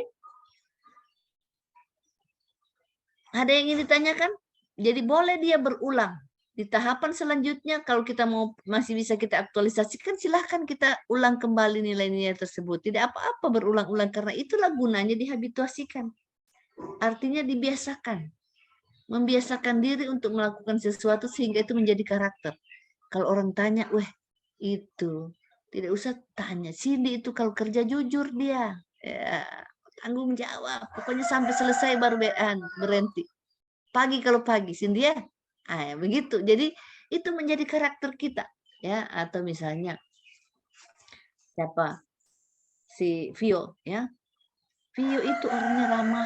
Ada yang ingin ditanyakan? Jadi boleh dia berulang. Di tahapan selanjutnya, kalau kita mau masih bisa kita aktualisasikan, silahkan kita ulang kembali nilai-nilai tersebut. Tidak apa-apa berulang-ulang, karena itulah gunanya dihabituasikan. Artinya dibiasakan. Membiasakan diri untuk melakukan sesuatu sehingga itu menjadi karakter. Kalau orang tanya, weh itu, tidak usah tanya. Cindy itu kalau kerja jujur dia. Ya, tanggung jawab. Pokoknya sampai selesai baru berhenti. Pagi kalau pagi, Cindy ya. Ya, begitu. Jadi itu menjadi karakter kita, ya. Atau misalnya siapa? Si Vio, ya. Vio itu orangnya ramah,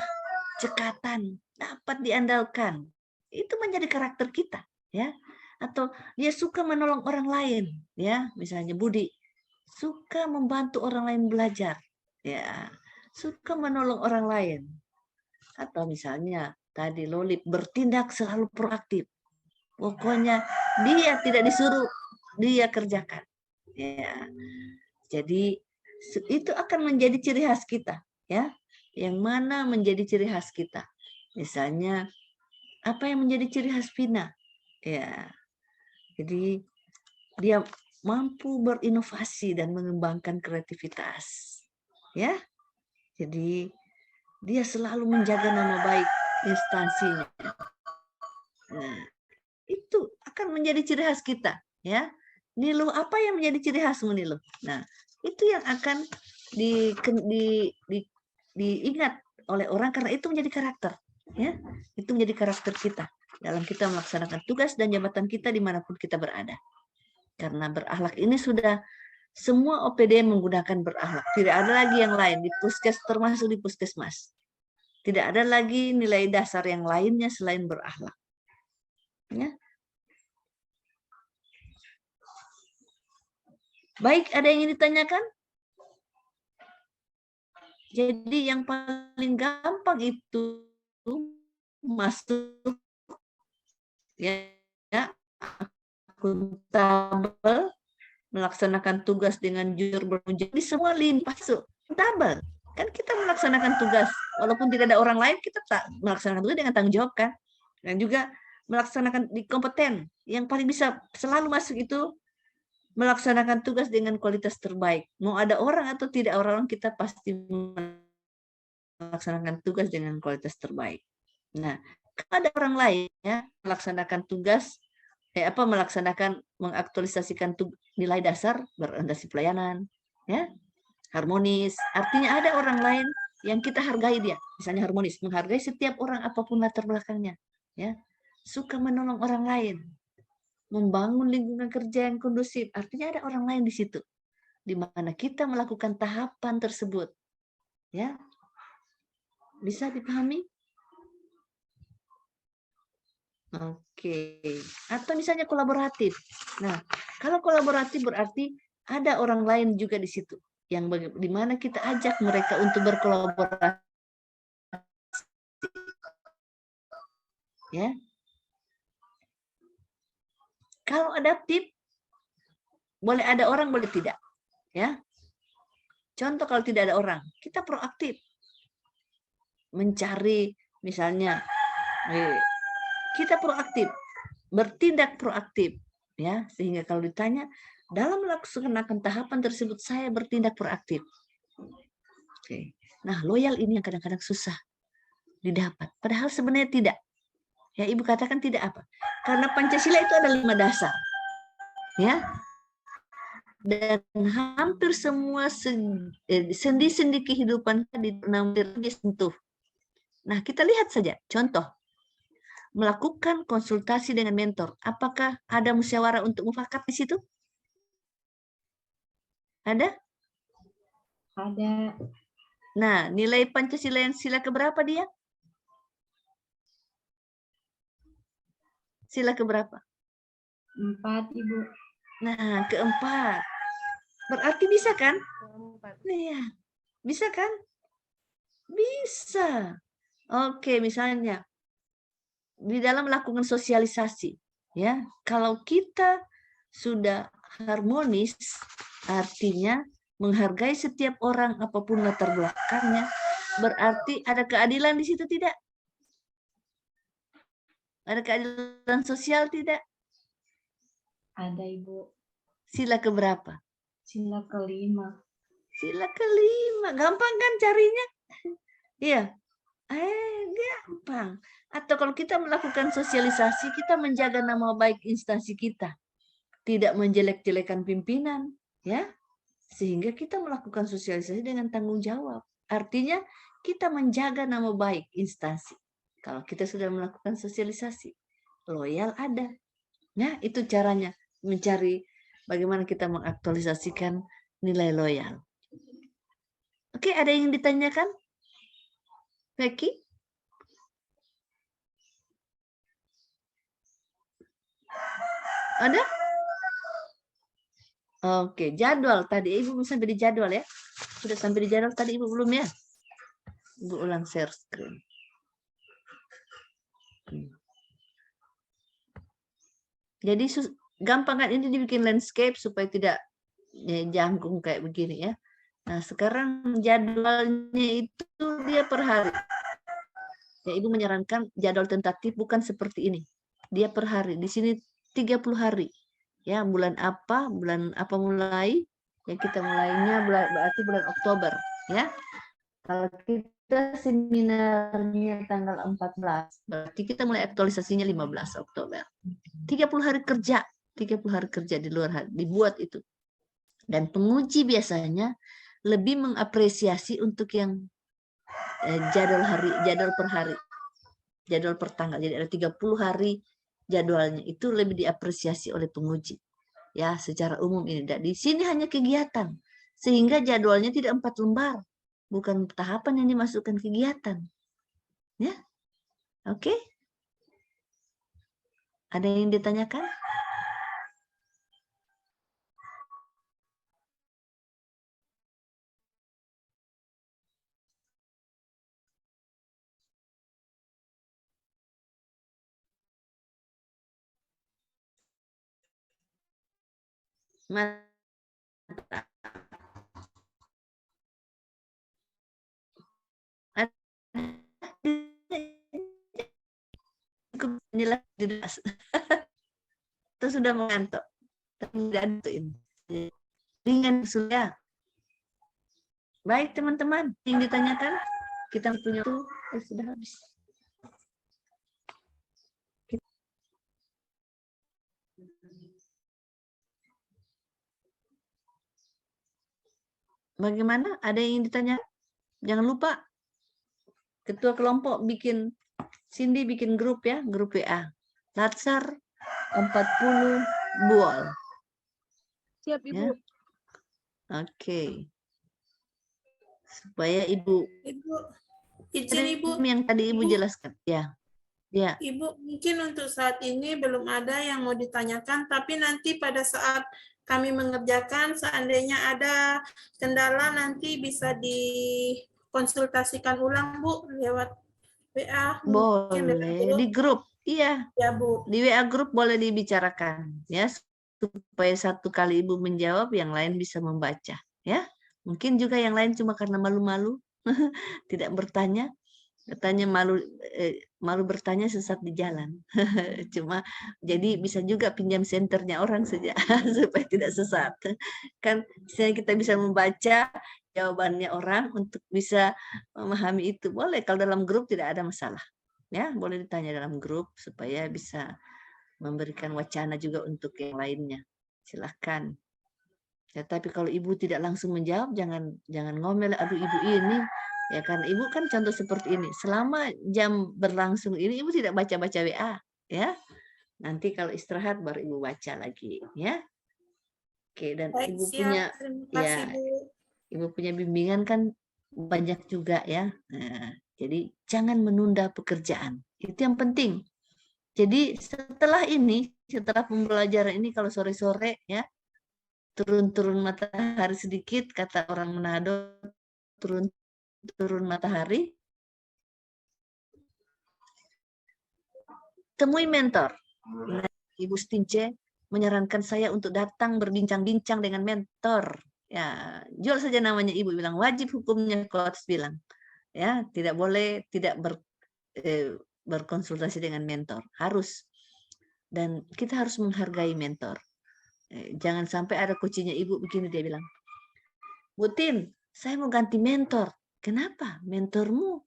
cekatan, dapat diandalkan. Itu menjadi karakter kita, ya. Atau dia suka menolong orang lain, ya. Misalnya Budi suka membantu orang lain belajar, ya. Suka menolong orang lain. Atau misalnya tadi Lolip bertindak selalu proaktif. Pokoknya dia tidak disuruh, dia kerjakan. Ya. Jadi itu akan menjadi ciri khas kita, ya. Yang mana menjadi ciri khas kita? Misalnya apa yang menjadi ciri khas Vina? Ya. Jadi dia mampu berinovasi dan mengembangkan kreativitas. Ya. Jadi dia selalu menjaga nama baik instansinya. Nah, itu akan menjadi ciri khas kita, ya. Niluh, apa yang menjadi ciri khasmu Niluh? Nah, itu yang akan diingat oleh orang karena itu menjadi karakter, ya. Itu menjadi karakter kita dalam kita melaksanakan tugas dan jabatan kita dimanapun kita berada. Karena berakhlak ini sudah semua OPD menggunakan berakhlak. Tidak ada lagi yang lain di puskes, termasuk di puskesmas. Tidak ada lagi nilai dasar yang lainnya selain berakhlak. Ya. Baik, ada yang ingin ditanyakan? Jadi yang paling gampang itu masuk ya, akuntabel, melaksanakan tugas dengan jujur bertanggung jawab, semua limpah masuk akuntabel. Kan kita melaksanakan tugas walaupun tidak ada orang lain, kita tak melaksanakan tugas dengan tanggung jawab kan. Dan juga melaksanakan di kompeten, yang paling bisa selalu masuk itu melaksanakan tugas dengan kualitas terbaik. Mau ada orang atau tidak orang, kita pasti melaksanakan tugas dengan kualitas terbaik. Nah, kalau ada orang lain ya melaksanakan tugas melaksanakan mengaktualisasikan nilai dasar berorientasi pelayanan, ya, harmonis. Artinya ada orang lain yang kita hargai dia, misalnya harmonis, menghargai setiap orang apapun latar belakangnya, ya, suka menolong orang lain, membangun lingkungan kerja yang kondusif. Artinya ada orang lain di situ, di mana kita melakukan tahapan tersebut, ya, bisa dipahami? Oke, atau misalnya kolaboratif. Nah, kalau kolaboratif berarti ada orang lain juga di situ, yang di mana kita ajak mereka untuk berkolaborasi, ya. Kalau adaptif, boleh ada orang, boleh tidak, ya. Contoh kalau tidak ada orang, kita proaktif, mencari, misalnya, kita proaktif, bertindak proaktif, ya, sehingga kalau ditanya dalam melaksanakan tahapan tersebut saya bertindak proaktif. Oke. Nah, loyal ini yang kadang-kadang susah didapat, padahal sebenarnya tidak. Ya, Ibu katakan tidak apa? Karena Pancasila itu ada 5 dasar, ya, dan hampir semua sendi-sendi kehidupan disentuh. Nah, kita lihat saja contoh. Melakukan konsultasi dengan mentor. Apakah ada musyawarah untuk mufakat di situ? Ada? Ada. Nah, nilai Pancasila yang sila keberapa dia? Sila keberapa? 4, Ibu. Nah, keempat. Berarti bisa kan? Iya. Bisa kan? Bisa. Oke, misalnya di dalam melakukan sosialisasi, ya, kalau kita sudah harmonis, artinya menghargai setiap orang apapun latar belakangnya, berarti ada keadilan di situ tidak? Ada keadilan sosial tidak? Ada, Ibu. Sila keberapa? Sila ke-5. Sila ke-5. Gampang kan carinya? Iya. Gampang. Atau kalau kita melakukan sosialisasi, kita menjaga nama baik instansi kita. Tidak menjelek-jelekan pimpinan, ya. Sehingga kita melakukan sosialisasi dengan tanggung jawab. Artinya kita menjaga nama baik instansi. Kalau kita sudah melakukan sosialisasi, loyal ada. Nah, itu caranya mencari bagaimana kita mengaktualisasikan nilai loyal. Oke, ada yang ditanyakan? Becky? Ada? Oke, jadwal tadi Ibu sampai di jadwal ya. Sudah sampai di jadwal tadi Ibu belum ya? Ibu ulang share screen. Jadi gampang kan ini dibikin landscape supaya tidak jangkung kayak begini ya. Nah, sekarang jadwalnya itu dia per hari. Ya, Ibu menyarankan jadwal tentatif bukan seperti ini. Dia per hari. Di sini 30 hari. Ya, bulan apa mulai? Ya, kita mulainya berarti bulan Oktober, ya. Kalau kita seminarnya tanggal 14, berarti kita mulai aktualisasinya 15 Oktober. 30 hari kerja, 30 hari kerja di luar hari, dibuat itu. Dan penguji biasanya lebih mengapresiasi untuk yang jadwal per hari, jadwal per tanggal. Jadi ada 30 hari jadwalnya, itu lebih diapresiasi oleh penguji. Ya, secara umum ini. Dan di sini hanya kegiatan, sehingga jadwalnya tidak 4 lembar, bukan tahapan yang dimasukkan kegiatan. Ya, oke. Ada yang ditanyakan? Itu sudah mengantuk. Tidak antuin. Ringan sudah. Baik teman-teman, yang ditanyakan kita punya tuh sudah habis. Bagaimana? Ada yang ditanya? Jangan lupa ketua kelompok bikin, Cindy bikin grup ya, grup WA. Latsar 40 buol. Siap, Ibu. Ya? Oke. Supaya Ibu. Ibu, izin Ibu. Yang tadi Ibu jelaskan. Ya. Ya. Ibu, mungkin untuk saat ini belum ada yang mau ditanyakan, tapi nanti pada saat kami mengerjakan, seandainya ada kendala nanti bisa dikonsultasikan ulang, Bu, lewat WA. Boleh, di grup. Iya. Ya, Bu. Di WA grup boleh dibicarakan. Ya, supaya satu kali Ibu menjawab, yang lain bisa membaca. Ya, mungkin juga yang lain cuma karena malu-malu, tidak bertanya. Katanya malu bertanya sesat di jalan. Cuma jadi bisa juga pinjam senternya orang saja supaya tidak sesat. Kan misalnya kita bisa membaca jawabannya orang untuk bisa memahami itu. Boleh kalau dalam grup tidak ada masalah. Ya, boleh ditanya dalam grup supaya bisa memberikan wacana juga untuk yang lainnya. Silahkan. Ya, tapi kalau Ibu tidak langsung menjawab, jangan ngomel, aduh Ibu ini. Ya kan Ibu kan contoh seperti ini. Selama jam berlangsung ini Ibu tidak baca-baca WA, ya. Nanti kalau istirahat baru Ibu baca lagi, ya. Oke, dan Baik, Ibu siap. punya Terima kasih, Bu. Ibu punya bimbingan kan banyak juga ya. Nah, jadi jangan menunda pekerjaan. Itu yang penting. Jadi setelah ini, setelah pembelajaran ini kalau sore-sore ya, turun-turun matahari sedikit, kata orang Manado, turun matahari, temui mentor. Nah, Ibu Stince menyarankan saya untuk datang berbincang-bincang dengan mentor. Ya, jual saja namanya Ibu bilang, wajib hukumnya coach bilang. Ya, tidak boleh tidak berkonsultasi dengan mentor, harus. Dan kita harus menghargai mentor. Jangan sampai ada coachnya Ibu begini, dia bilang, Bu Tin, saya mau ganti mentor. Kenapa? Mentormu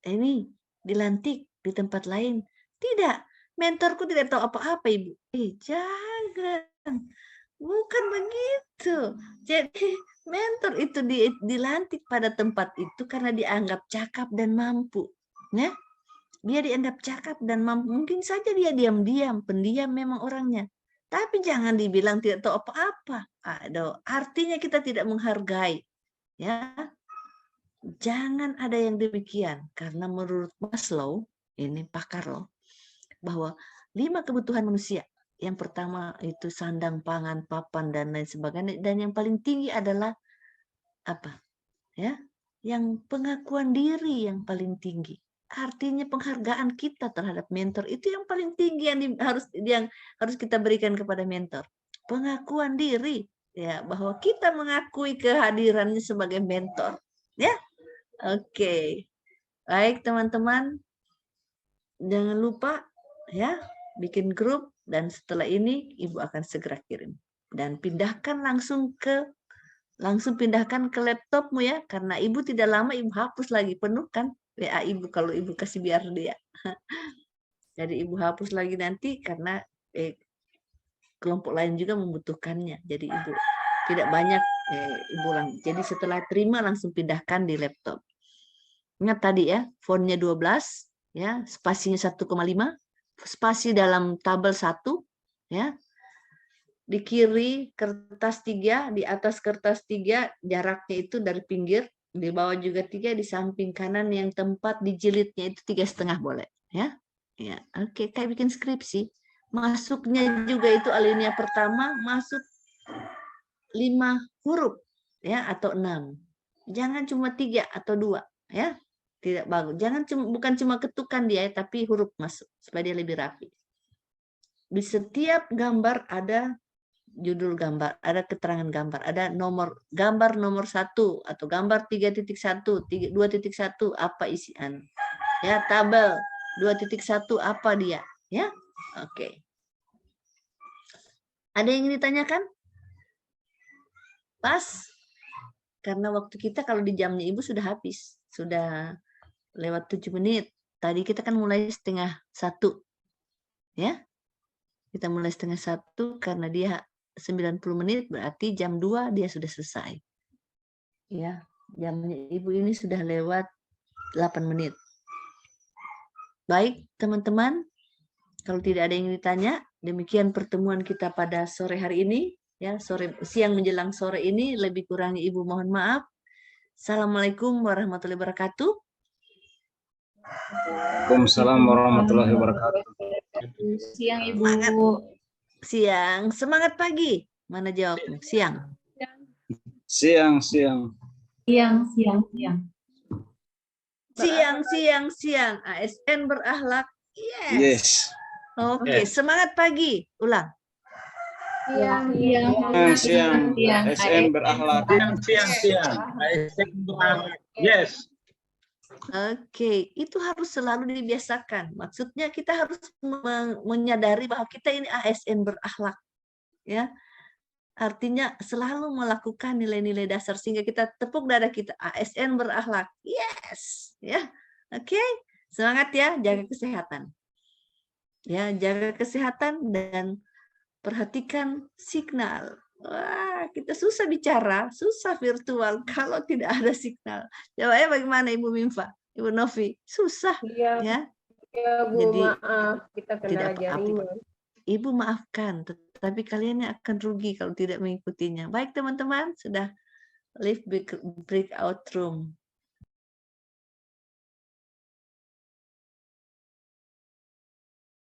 ini dilantik di tempat lain. Tidak, mentorku tidak tahu apa-apa, Ibu. Jangan. Bukan begitu. Jadi mentor itu dilantik pada tempat itu karena dianggap cakap dan mampu. Ya? Dia dianggap cakap dan mampu. Mungkin saja dia diam-diam, pendiam memang orangnya. Tapi jangan dibilang tidak tahu apa-apa. Aduh, artinya kita tidak menghargai. Ya, jangan ada yang demikian. Karena menurut Maslow, ini pakar loh, bahwa 5 kebutuhan manusia. Yang pertama itu sandang, pangan, papan, dan lain sebagainya. Dan yang paling tinggi adalah apa? Ya, yang pengakuan diri yang paling tinggi. Artinya penghargaan kita terhadap mentor itu yang paling tinggi yang harus kita berikan kepada mentor. Pengakuan diri, ya, bahwa kita mengakui kehadirannya sebagai mentor, ya. Oke. Baik teman-teman, jangan lupa ya bikin grup, dan setelah ini Ibu akan segera kirim dan langsung pindahkan ke laptopmu ya, karena Ibu tidak lama Ibu hapus lagi, penuh kan WA Ibu kalau Ibu kasih biar dia. Jadi Ibu hapus lagi nanti karena kelompok lain juga membutuhkannya. Jadi Ibu tidak banyak Ibu jadi setelah terima langsung pindahkan di laptop. Ingat tadi ya, fontnya 12 ya, spasinya 1,5, spasi dalam tabel 1 ya. Di kiri kertas 3, di atas kertas 3 jaraknya itu dari pinggir, di bawah juga 3, di samping kanan yang tempat dijilidnya itu 3,5 boleh ya. Ya, oke, kayak bikin skripsi. masuknya juga itu alinea pertama masuk 5 huruf ya atau 6. Jangan cuma 3 atau 2 ya. Tidak bagus. Jangan bukan cuma ketukan dia tapi huruf masuk supaya dia lebih rapi. Di setiap gambar ada judul gambar, ada keterangan gambar, ada nomor gambar nomor 1 atau gambar 3.1, 2.1 apa isian. Ya, tabel 2.1 apa dia, ya? Oke. Ada yang ingin ditanyakan? Pas. Karena waktu kita kalau di jamnya Ibu sudah habis, sudah lewat 7 menit. Tadi kita kan mulai 12:30. Ya. Kita mulai 12:30 karena dia 90 menit berarti jam 2 dia sudah selesai. Ya, jamnya Ibu ini sudah lewat 8 menit. Baik, teman-teman. Kalau tidak ada yang ditanya, demikian pertemuan kita pada sore hari ini. Ya, siang menjelang sore ini, lebih kurang Ibu mohon maaf. Assalamualaikum warahmatullahi wabarakatuh. Waalaikumsalam warahmatullahi wabarakatuh. Siang Ibu. Siang, semangat pagi. Mana jawabnya? Siang. Siang. Siang. Siang. ASN berakhlak. Yes. Yes. Oke, semangat pagi. Ulang. Siang. ASN berakhlak. Siang. ASN berakhlak. Yes. Oke, itu harus selalu dibiasakan. Maksudnya kita harus menyadari bahwa kita ini ASN berakhlak. Ya. Artinya selalu melakukan nilai-nilai dasar sehingga kita tepuk dada kita ASN berakhlak. Yes. Ya. Oke. Semangat ya, jaga kesehatan. Ya, jaga kesehatan dan perhatikan signal. Wah, kita susah bicara, susah virtual kalau tidak ada signal. Jawabnya bagaimana Ibu Mimfa, Ibu Novi? Susah, Iya, ya. ya Bu, Jadi maaf kita tidak kendala apa-apa. jaringan. Ibu maafkan, tetapi kalian yang akan rugi kalau tidak mengikutinya. Baik teman-teman, sudah leave breakout room.